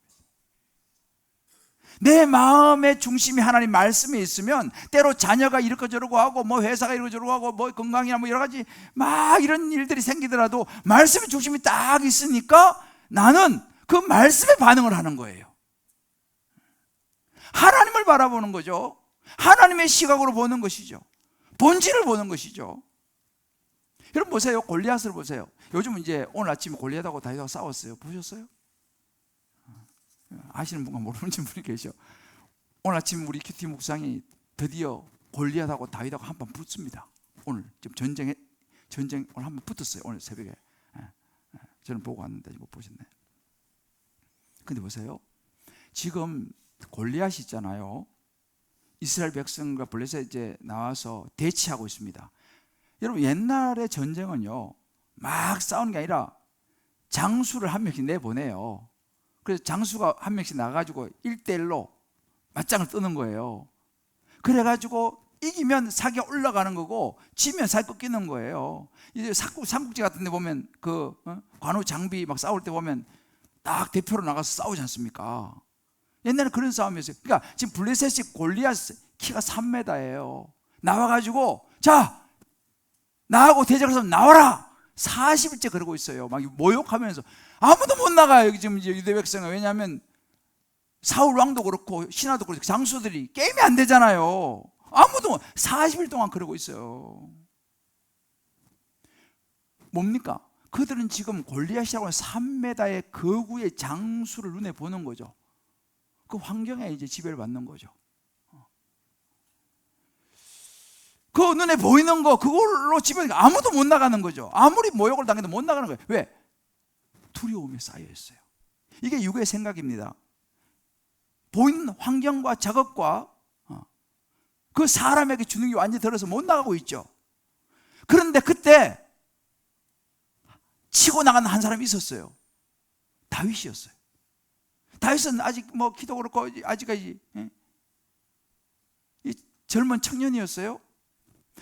내 마음의 중심이 하나님 말씀에 있으면 때로 자녀가 이렇게 저러고 하고 뭐 회사가 이렇게 저러고 하고 뭐 건강이나 뭐 여러 가지 막 이런 일들이 생기더라도 말씀의 중심이 딱 있으니까 나는 그 말씀에 반응을 하는 거예요. 하나님을 바라보는 거죠. 하나님의 시각으로 보는 것이죠. 본질을 보는 것이죠. 여러분 보세요. 골리앗을 보세요. 요즘 이제 오늘 아침에 골리앗하고 다윗하고 싸웠어요. 보셨어요? 아시는 분과 모르는 분이 계셔. 오늘 아침 우리 큐티 묵상이 드디어 골리앗하고 다윗하고 한판 붙습니다. 오늘 지금 전쟁 오늘 한번 붙었어요. 오늘 새벽에. 저는 보고 왔는데 못 보셨네. 근데 보세요. 지금 골리앗이 있잖아요. 이스라엘 백성과 블레셋 이제 나와서 대치하고 있습니다. 여러분 옛날의 전쟁은요 막 싸우는 게 아니라 장수를 한 명씩 내보내요. 그래서 장수가 한 명씩 나가지고 1대1로 맞짱을 뜨는 거예요. 그래가지고 이기면 사기가 올라가는 거고 지면 사기 꺾이는 거예요. 이제 삼국지 같은 데 보면 그 관우 장비 막 싸울 때 보면 딱 대표로 나가서 싸우지 않습니까? 옛날에 그런 싸움이었어요. 그러니까 지금 블레셋이 골리앗 키가 3m예요. 나와가지고 자 나하고 대적해서 나와라. 40일째 그러고 있어요. 막 모욕하면서 아무도 못 나가요. 지금 이제 유대 백성은. 왜냐하면 사울 왕도 그렇고 신하도 그렇고 장수들이 게임이 안 되잖아요. 아무도 40일 동안 그러고 있어요. 뭡니까? 그들은 지금 골리앗이라고 하는 3m의 거구의 장수를 눈에 보는 거죠. 그 환경에 이제 지배를 받는 거죠. 그 눈에 보이는 거 그걸로 지배니까 아무도 못 나가는 거죠. 아무리 모욕을 당해도 못 나가는 거예요. 왜? 두려움에 쌓여 있어요. 이게 육의 생각입니다. 보이는 환경과 자극과 그 사람에게 주는 게 완전히 들어서 못 나가고 있죠. 그런데 그때 치고 나가는 한 사람이 있었어요. 다윗이었어요. 다윗은 아직 뭐 키도 그렇고 아직까지 이 젊은 청년이었어요.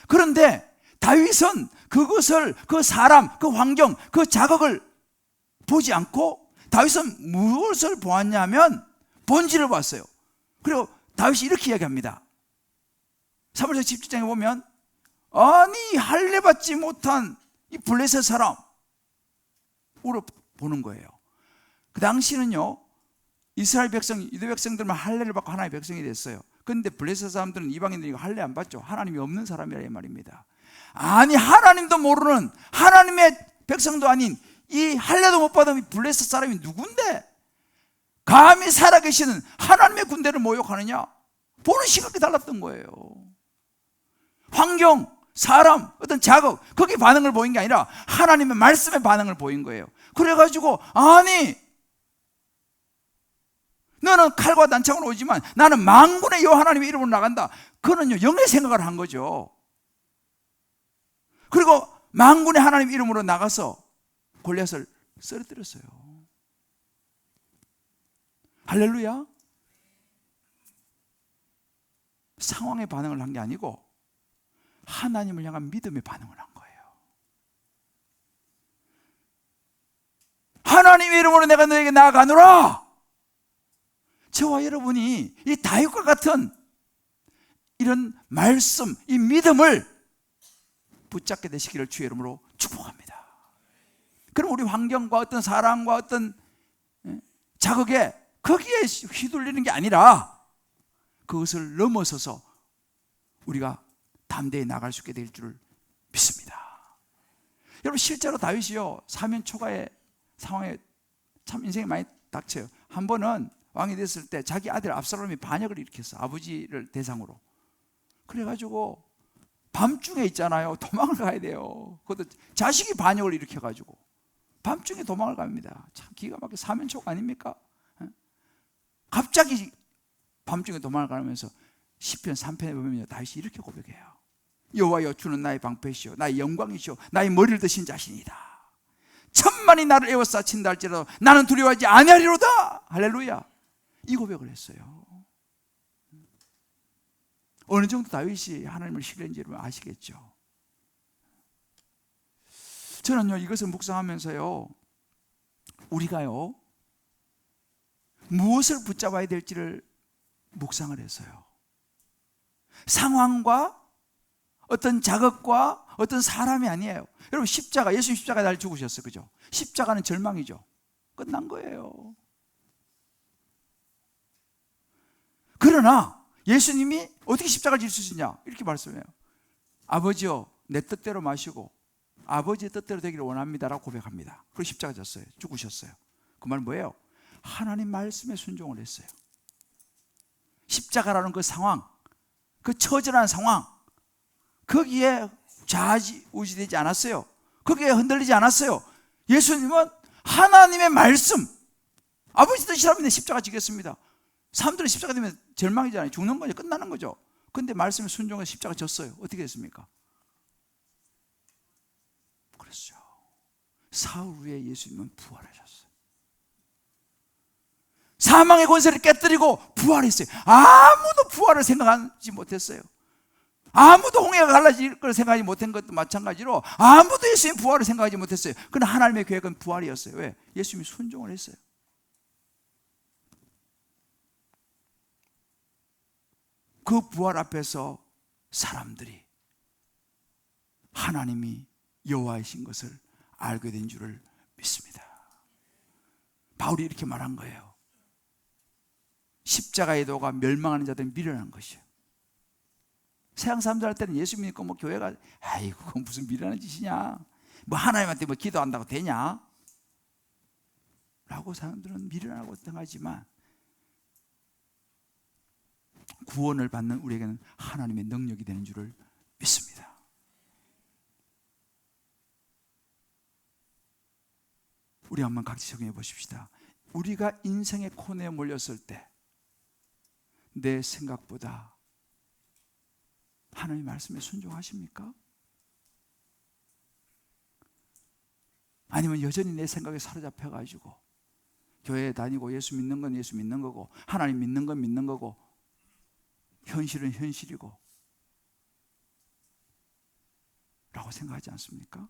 그런데 다윗은 그것을 그 사람, 그 환경, 그 자극을 보지 않고 다윗은 무엇을 보았냐면 본질을 봤어요. 그리고 다윗이 이렇게 이야기합니다. 사무엘상 17장에 보면 아니 할례 받지 못한 이 블레셋 사람 으로 보는 거예요. 그 당시는요 이스라엘 백성, 유대 백성들만 할례를 받고 하나님의 백성이 됐어요. 그런데 블레셋 사람들은 이방인들이 할례 안 받죠. 하나님이 없는 사람이라 이 말입니다. 아니 하나님도 모르는 하나님의 백성도 아닌 이 할례도 못 받은 블레셋 사람이 누군데 감히 살아계시는 하나님의 군대를 모욕하느냐? 보는 시각이 달랐던 거예요. 환경, 사람, 어떤 자극 거기에 반응을 보인 게 아니라 하나님의 말씀에 반응을 보인 거예요. 그래가지고 아니 너는 칼과 난창으로 오지만 나는 만군의 여호와 하나님의 이름으로 나간다. 그는요 영의 생각을 한 거죠. 그리고 만군의 하나님 이름으로 나가서 골리앗을 쓰러뜨렸어요. 할렐루야. 상황에 반응을 한 게 아니고 하나님을 향한 믿음에 반응을 한 거예요. 하나님의 이름으로 내가 너에게 나아가노라. 저와 여러분이 이 다윗과 같은 이런 말씀, 이 믿음을 붙잡게 되시기를 주의 이름으로 축복합니다. 그럼 우리 환경과 어떤 사랑과 어떤 자극에 거기에 휘둘리는 게 아니라 그것을 넘어서서 우리가 담대히 나갈 수 있게 될 줄 믿습니다. 여러분, 실제로 다윗이요, 사면 초가의 상황에 참 인생이 많이 닥쳐요. 한 번은 왕이 됐을 때 자기 아들 압살롬이 반역을 일으켰어. 아버지를 대상으로. 그래가지고 밤중에 있잖아요, 도망을 가야 돼요. 그것도 자식이 반역을 일으켜가지고 밤중에 도망을 갑니다. 참 기가 막혀. 사면초가 아닙니까? 갑자기 밤중에 도망을 가면서 시편 3편에 보면 다윗이 이렇게 고백해요. 여호와여, 주는 나의 방패시오, 나의 영광이시오, 나의 머리를 드신 자신이다. 천만이 나를 에워싸친다 할지라도 나는 두려워하지 아니하리로다. 할렐루야. 이 고백을 했어요. 어느 정도 다윗이 하나님을 신뢰한지 여러분 아시겠죠? 저는요, 이것을 묵상하면서요, 우리가요 무엇을 붙잡아야 될지를 묵상을 했어요. 상황과 어떤 자극과 어떤 사람이 아니에요. 여러분, 십자가, 예수님 십자가에 날 죽으셨어요. 그죠? 십자가는 절망이죠. 끝난 거예요. 그러나 예수님이 어떻게 십자가를 질 수 있느냐 이렇게 말씀해요. 아버지여, 내 뜻대로 마시고 아버지의 뜻대로 되기를 원합니다라고 고백합니다. 그리고 십자가 졌어요. 죽으셨어요. 그 말은 뭐예요? 하나님 말씀에 순종을 했어요. 십자가라는 그 상황, 그 처절한 상황, 거기에 좌지우지되지 않았어요. 거기에 흔들리지 않았어요. 예수님은 하나님의 말씀, 아버지 뜻이라면 십자가 지겠습니다. 사람들은 십자가 되면 절망이잖아요. 죽는 거죠. 끝나는 거죠. 근데 말씀에 순종해서 십자가 졌어요. 어떻게 됐습니까? 그랬죠. 사흘 후에 예수님은 부활하셨어요. 사망의 권세를 깨뜨리고 부활했어요. 아무도 부활을 생각하지 못했어요. 아무도 홍해가 갈라질 걸 생각하지 못한 것도 마찬가지로 아무도 예수님 부활을 생각하지 못했어요. 그러나 하나님의 계획은 부활이었어요. 왜? 예수님이 순종을 했어요. 그 부활 앞에서 사람들이 하나님이 여호와이신 것을 알게 된 줄을 믿습니다. 바울이 이렇게 말한 거예요. 십자가의 도가 멸망하는 자들은 미련한 것이에요. 세상 사람들 할 때는 예수 믿고 뭐 교회가 아이고 그건 무슨 미련한 짓이냐, 뭐 하나님한테 뭐 기도한다고 되냐 라고 사람들은 미련하고 생각하지만 구원을 받는 우리에게는 하나님의 능력이 되는 줄을 믿습니다. 우리 한번 각자 적용해 보십시다. 우리가 인생의 코너에 몰렸을 때 내 생각보다 하나님 말씀에 순종하십니까? 아니면 여전히 내 생각에 사로잡혀가지고 교회에 다니고 예수 믿는 건 예수 믿는 거고 하나님 믿는 건 믿는 거고 현실은 현실이고 라고 생각하지 않습니까?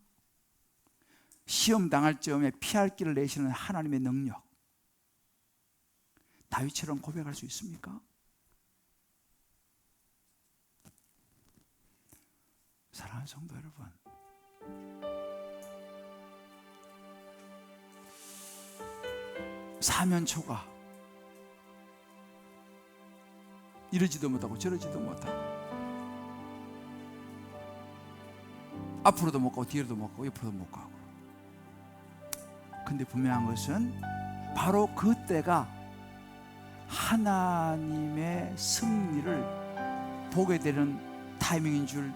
시험 당할 즈음에 피할 길을 내시는 하나님의 능력, 다윗처럼 고백할 수 있습니까? 사랑하는 성도 여러분, 사면초가 이러지도 못하고 저러지도 못하고 앞으로도 못 가고 뒤로도 못 가고 옆으로도 못 가고, 근데 분명한 것은 바로 그때가 하나님의 승리를 보게 되는 타이밍인 줄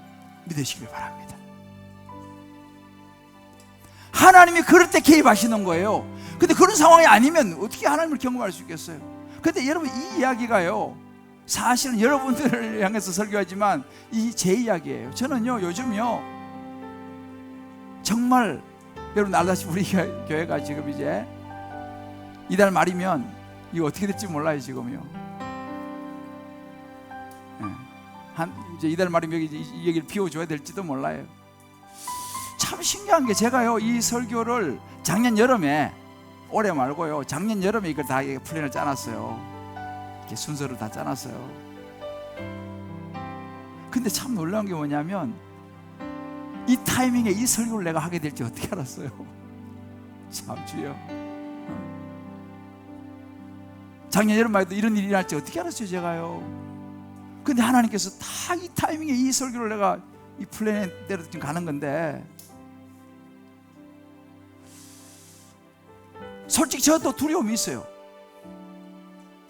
믿으시길 바랍니다. 하나님이 그럴 때 개입하시는 거예요. 근데 그런 상황이 아니면 어떻게 하나님을 경험할 수 있겠어요? 근데 여러분, 이 이야기가요 사실은 여러분들을 향해서 설교하지만 이 제 이야기예요. 저는요 요즘요 정말 여러분 알다시피 우리 교회가 지금 이제 이달 말이면 이거 어떻게 될지 몰라요. 지금요 이제 이달 말이면 이 얘기를 비워줘야 될지도 몰라요. 참 신기한 게 제가요 이 설교를 작년 여름에, 올해 말고요 작년 여름에 이걸 다 플랜을 짜놨어요. 이렇게 순서를 다 짜놨어요. 근데 참 놀라운 게 뭐냐면 이 타이밍에 이 설교를 내가 하게 될지 어떻게 알았어요? 참 주여. 작년 여름만 해도 이런 일이 일어날지 어떻게 알았어요 제가요? 근데 하나님께서 다 이 타이밍에 이 설교를 내가 이 플랜대로 지금 가는 건데, 솔직히 저도 두려움이 있어요.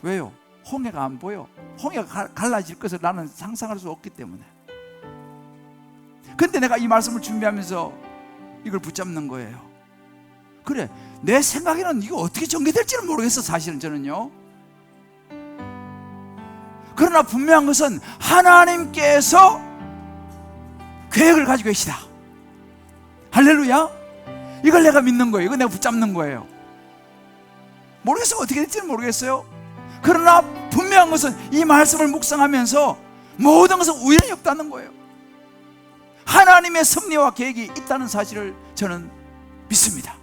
왜요? 홍해가 안 보여. 홍해가 갈라질 것을 나는 상상할 수 없기 때문에. 근데 내가 이 말씀을 준비하면서 이걸 붙잡는 거예요. 그래, 내 생각에는 이거 어떻게 전개될지는 모르겠어 사실은 저는요. 그러나 분명한 것은 하나님께서 계획을 가지고 계시다. 할렐루야. 이걸 내가 믿는 거예요. 이걸 내가 붙잡는 거예요. 모르겠어요. 어떻게 될지는 모르겠어요. 그러나 분명한 것은 이 말씀을 묵상하면서 모든 것은 우연이 없다는 거예요. 하나님의 섭리와 계획이 있다는 사실을 저는 믿습니다.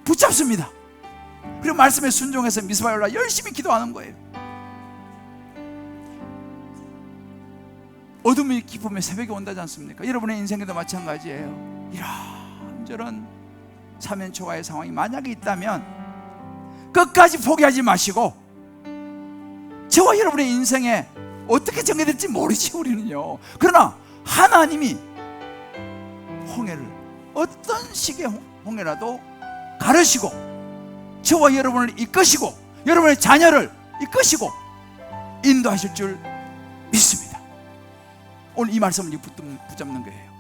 붙잡습니다. 그리고 말씀에 순종해서 미스바에 올라 열심히 기도하는 거예요. 어둠이 깊으면 새벽이 온다지 않습니까? 여러분의 인생에도 마찬가지예요. 이런저런 사면초가의 상황이 만약에 있다면 끝까지 포기하지 마시고, 저와 여러분의 인생에 어떻게 전개될지 모르지 우리는요. 그러나 하나님이 홍해를 어떤 식의 홍해라도 가르시고 저와 여러분을 이끄시고 여러분의 자녀를 이끄시고 인도하실 줄 믿습니다. 오늘 이 말씀을 붙잡는 거예요.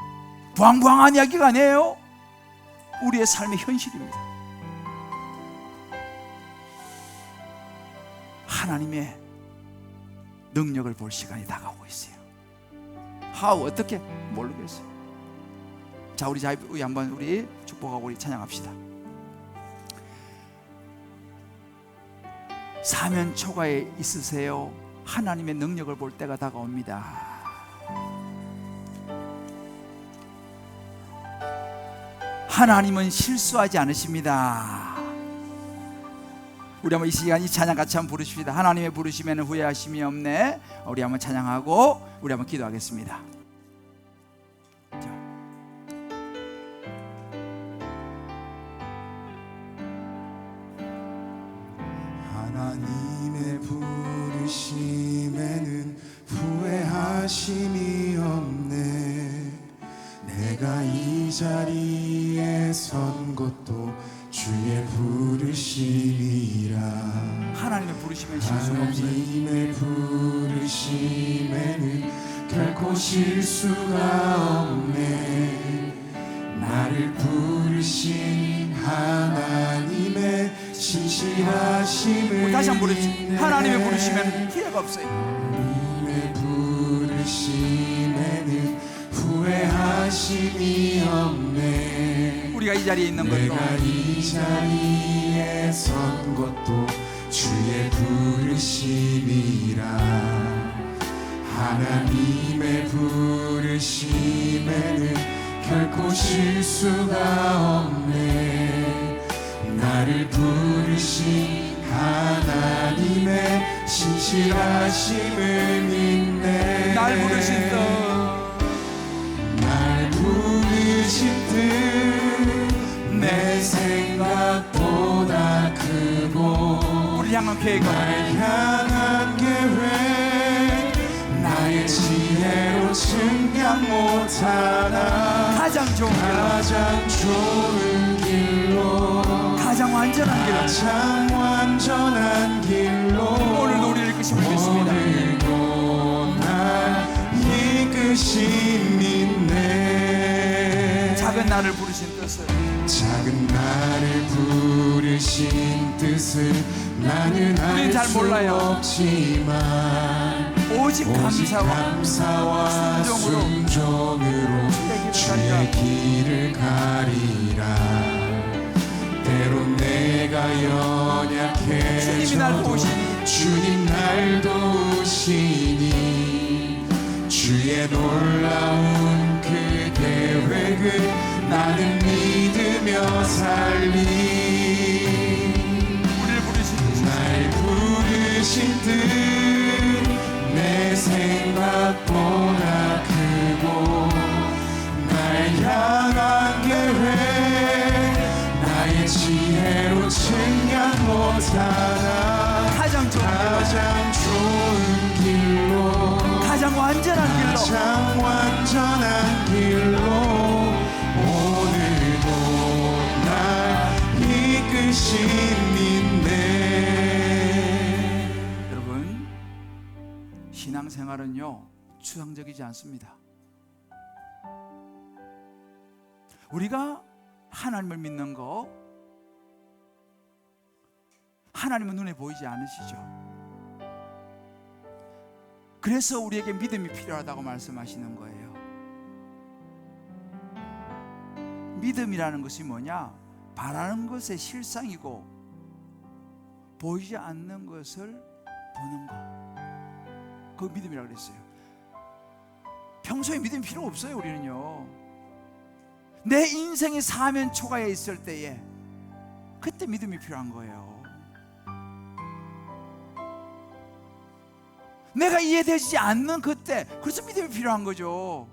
부황부황한 이야기가 아니에요. 우리의 삶의 현실입니다. 하나님의 능력을 볼 시간이 다가오고 있어요. 어떻게 모르겠어요. 자, 우리 한번 우리 축복하고 우리 찬양합시다. 사면초가에 있으세요. 하나님의 능력을 볼 때가 다가옵니다. 하나님은 실수하지 않으십니다. 우리 한번 이 시간 이 찬양 같이 한번 부르십시다. 하나님의 부르심에는 후회하심이 없네. 우리 한번 찬양하고 우리 한번 기도하겠습니다. 하나님의 부르심에는 후회하심이 없네. 내가 이 자리에 선 것도 주의 부르심이라. 하나님의 부르심엔 실수가 없어요. 하나님의 부르심에는 결코 실수가 없네. 나를 부르신 하나님의 신실하심을 다시 한번 부르십시오. 하나님의 부르심에는 후회가 없어요. 하나님의 부르심에는 후회하심이 없네. 우리가 이 자리에 있는 것도, 내가 이 자리에 선 것도 주의 부르심이라. 하나님의 부르심에는 결코 실수가 없네. 나를 부르신 하나님의 신실하심을 믿네. 날 부르신 뜻, 날 부르신 뜻 내 생각보다 크고, 우리 향한 계획은 날 향한 계획 나의 지혜로 증명 못하나. 가장 좋은 길, 가장 좋은 길로, 가장 완전한 길, 가장 완전한 길로 오늘도 우리를 이끄시고 계십니다. 오늘도 날 이끄심 있네. 작은 나를 부르신 뜻을, 작은 나를 부르신 뜻을 나는 알 잘 수 몰라요. 없지만 오직 감사와 순종으로 주의 길을 가리라. 때론 내가 주님이 날 연약해져도 도우시니, 주님 날 도우시니 주의 놀라운 그 계획을 나는 믿으며 살리. 날 부르신 뜻 내 생각보다 크고, 못하나 가장 좋은 가장 좋은 길로 가장 완전한 길로 가장 완전한 길로 오늘도 날 이끄시는데. 여러분, 신앙생활은요 추상적이지 않습니다. 우리가 하나님을 믿는 거, 하나님은 눈에 보이지 않으시죠. 그래서 우리에게 믿음이 필요하다고 말씀하시는 거예요. 믿음이라는 것이 뭐냐? 바라는 것의 실상이고 보이지 않는 것을 보는 것, 그거 믿음이라고 그랬어요. 평소에 믿음이 필요 없어요. 우리는요, 내 인생의 사면 초과에 있을 때에 그때 믿음이 필요한 거예요. 내가 이해되지 않는 그때, 그래서 믿음이 필요한 거죠.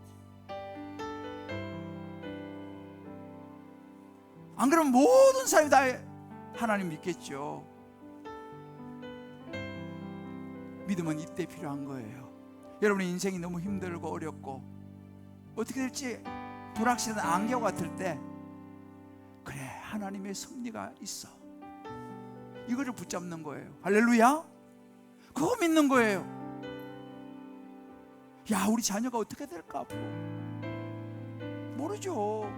안 그러면 모든 사람이 다 하나님 믿겠죠. 믿음은 이때 필요한 거예요. 여러분의 인생이 너무 힘들고 어렵고 어떻게 될지 불확실한 안개 같을 때, 그래 하나님의 섭리가 있어, 이거를 붙잡는 거예요. 할렐루야. 그거 믿는 거예요. 야, 우리 자녀가 어떻게 될까 앞으로 모르죠.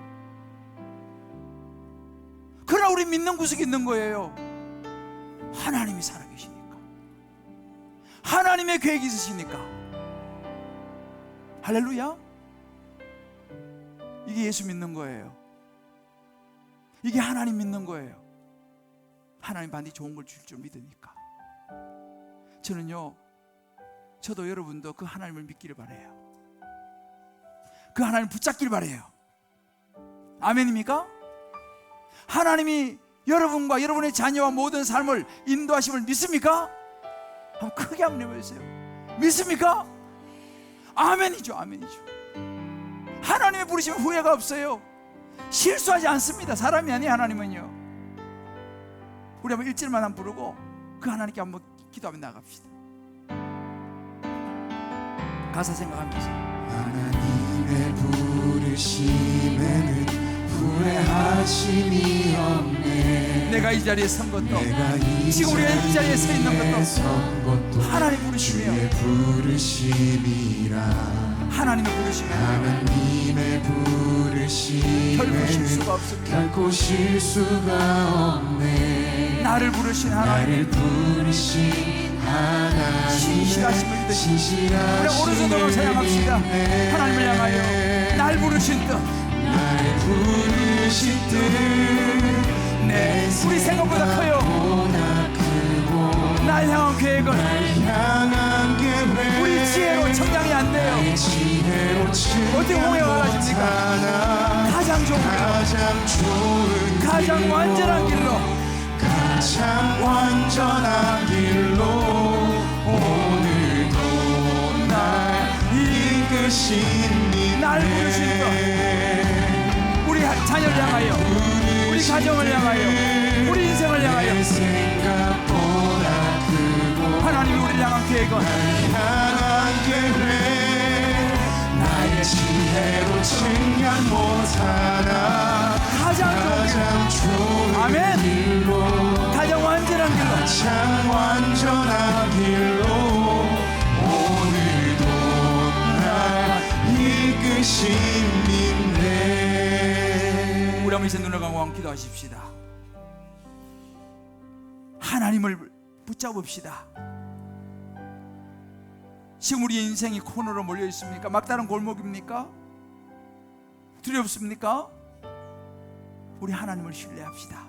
그러나 우리 믿는 구석이 있는 거예요. 하나님이 살아계시니까, 하나님의 계획이 있으시니까. 할렐루야. 이게 예수 믿는 거예요. 이게 하나님 믿는 거예요. 하나님 반드시 좋은 걸 줄 줄 믿으니까. 저는요, 저도 여러분도 그 하나님을 믿기를 바라요. 그 하나님 붙잡기를 바라요. 아멘입니까? 하나님이 여러분과 여러분의 자녀와 모든 삶을 인도하심을 믿습니까? 한번 크게 한번 해보세요. 믿습니까? 아멘이죠. 아멘이죠. 하나님의 부르시면 후회가 없어요. 실수하지 않습니다. 사람이 아니에요. 하나님은요. 우리 한번 1절만 한번 부르고 그 하나님께 한번 기도하며 나갑시다. 가사 생각하면서. 하나님의 부르심에는 후회하심이 없네. 내가 이 자리에 선 것도, 내가 지금 우리가 이 자리에 서 있는 것도 하나님 부르심이에요. 주의 부르심이라. 하나님의 부르심이에요. 하나님의 부르심에는 결코 실수가 없습니다. 결코 실수가 없네. 나를 부르신 하나님, 나를 부르신 하나님 신실하심을 믿으시. 우리 신실하심을 오른손으로 사용합시다. 하나님을 향하여 날 부르신 뜻, 날 부르신 뜻, 내 우리 생각보다 커요. 날 향한 계획은 향한 계획, 우리 지혜로 청량이 안 돼요. 어떻게 홍해가 가십니까? 가장 좋은 길, 가장 좋은 가장 길로, 완전한 길로, 가장 완전한 길로 오늘도 날 이끄시니. 날 부르신 뜻, 우리 자녀를 향하여, 우리 가정을 향하여, 우리 인생을 향하여 생각보다 크고 하나님이 우리를 향한 계획은 향한 계획, 나의 지혜로 측량 못하나 가장 좋은 아멘. 길로, 가장 완전한 길로, 가장 완전한 길로 오늘도 날 이끄시는데. 우리 한번 이제 눈을 감고 한번 기도하십시다. 하나님을 붙잡읍시다. 지금 우리 인생이 코너로 몰려 있습니까? 막다른 골목입니까? 두렵습니까? 우리 하나님을 신뢰합시다.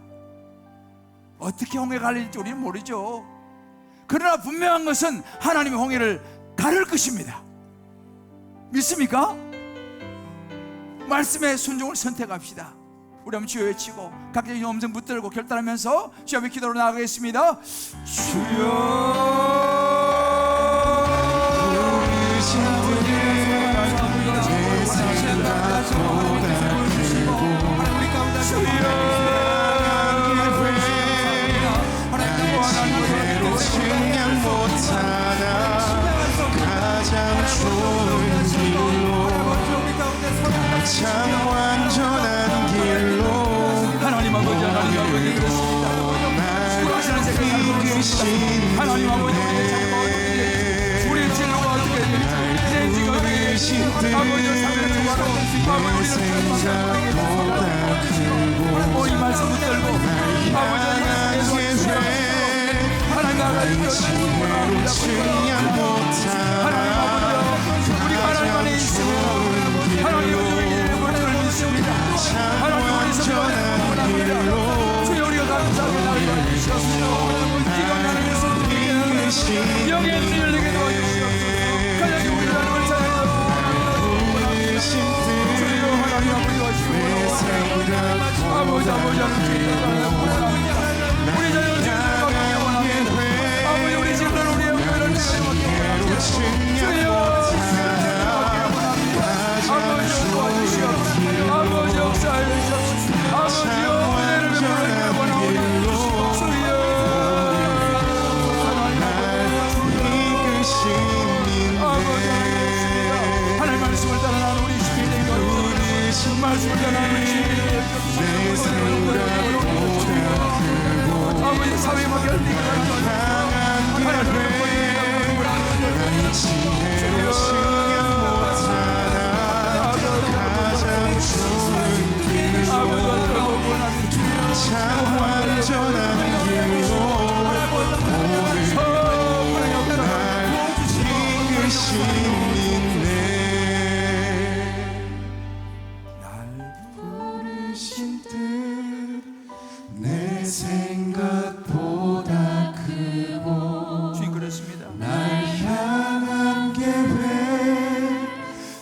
어떻게 홍해가 갈릴지 우리는 모르죠. 그러나 분명한 것은 하나님의 홍해를 가를 것입니다. 믿습니까? 말씀의 순종을 선택합시다. 우리 한번 주여 외치고 각자 음성 붙들고 결단하면서 주여 앞에 기도로 나아가겠습니다. 주여, 기도합니다. 하나님 아버지, 우리의 자녀가 어떻게, 우리의 진로가 어떻게 될지, 내 지가 어떻게 될지, 아버지의 삶의 조화로 아버지의 생각보다 크고 이 말씀 붙들고 아버지의 계속 하나님 나라를 지혜로 측량 못한 하나님 아버지, 우리가 하나님 안에 있으면 하나님 우리의 모습을 믿습니다. 하나님 우리 성전을 원합니다. 주여 우리가 감사하게 나를 주시옵소서. 지금 나를 위해서 드리는 영의 눈을 열리게 도와주시옵소서. 가장 우리 하나님을 사랑하는 주여 하나님 아버지 와주시옵소서. 아버지 하나님 주여 우리 자녀를 주여 원합니다. 아버지 우리 집을 우리의 교회를 주여 원합니다. 아버지 도와주시옵소서. 아버지 역사해 주시옵소서. 아버지여 은혜를 베풀어 원하오니 주여 하나님 말씀을 따라 나는 우리 주님이 되게 하옵소서. 말씀을 따라 나는 우리 주님이 되게 하옵소서. 아버지 사회와 결리가 하나님을 지혜로 측량 못하나 가장 좋은 길로 참 완전한 길로 오늘 날 이끄시네. 날 부르신 뜻 내 생각보다 크고 주님 그렇습니다. 날 향한 계획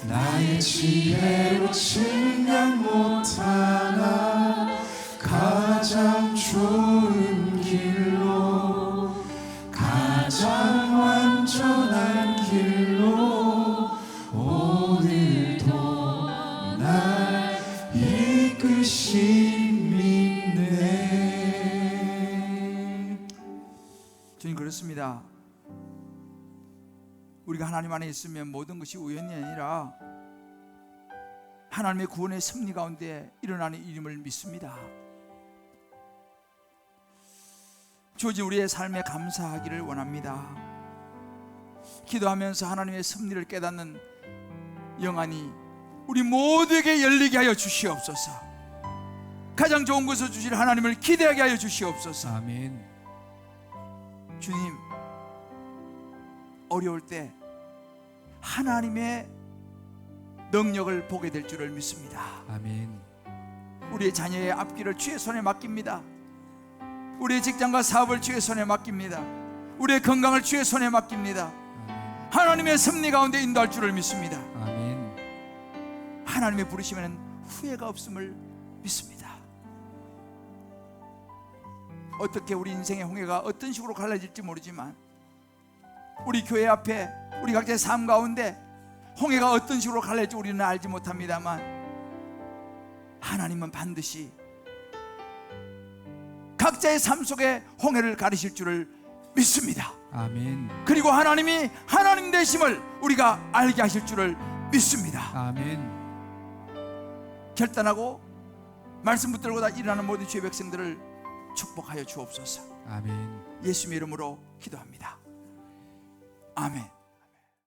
나의 지혜로 측량 못하나 가장 좋은 길로 가장 완전한 길로 오늘도 날 이끄심이네. 주님 그렇습니다. 우리가 하나님 안에 있으면 모든 것이 우연이 아니라 하나님의 구원의 섭리 가운데 일어나는 일임을 믿습니다. 주어진 우리의 삶에 감사하기를 원합니다. 기도하면서 하나님의 섭리를 깨닫는 영안이 우리 모두에게 열리게 하여 주시옵소서. 가장 좋은 것을 주실 하나님을 기대하게 하여 주시옵소서. 아멘. 주님, 어려울 때 하나님의 능력을 보게 될 줄을 믿습니다. 아멘. 우리의 자녀의 앞길을 주의 손에 맡깁니다. 우리의 직장과 사업을 주의 손에 맡깁니다. 우리의 건강을 주의 손에 맡깁니다. 하나님의 섭리 가운데 인도할 줄을 믿습니다. 아멘. 하나님의 부르시면 후회가 없음을 믿습니다. 어떻게 우리 인생의 홍해가 어떤 식으로 갈라질지 모르지만 우리 교회 앞에 우리 각자의 삶 가운데 홍해가 어떤 식으로 갈라질지 우리는 알지 못합니다만 하나님은 반드시 각자의 삶 속에 홍해를 가르실 줄을 믿습니다. 아멘. 그리고 하나님이 하나님 되심을 우리가 알게 하실 줄을 믿습니다. 아멘. 결단하고 말씀 붙들고 다 일어나는 모든 주의 백성들을 축복하여 주옵소서. 아멘. 예수님의 이름으로 기도합니다. 아멘.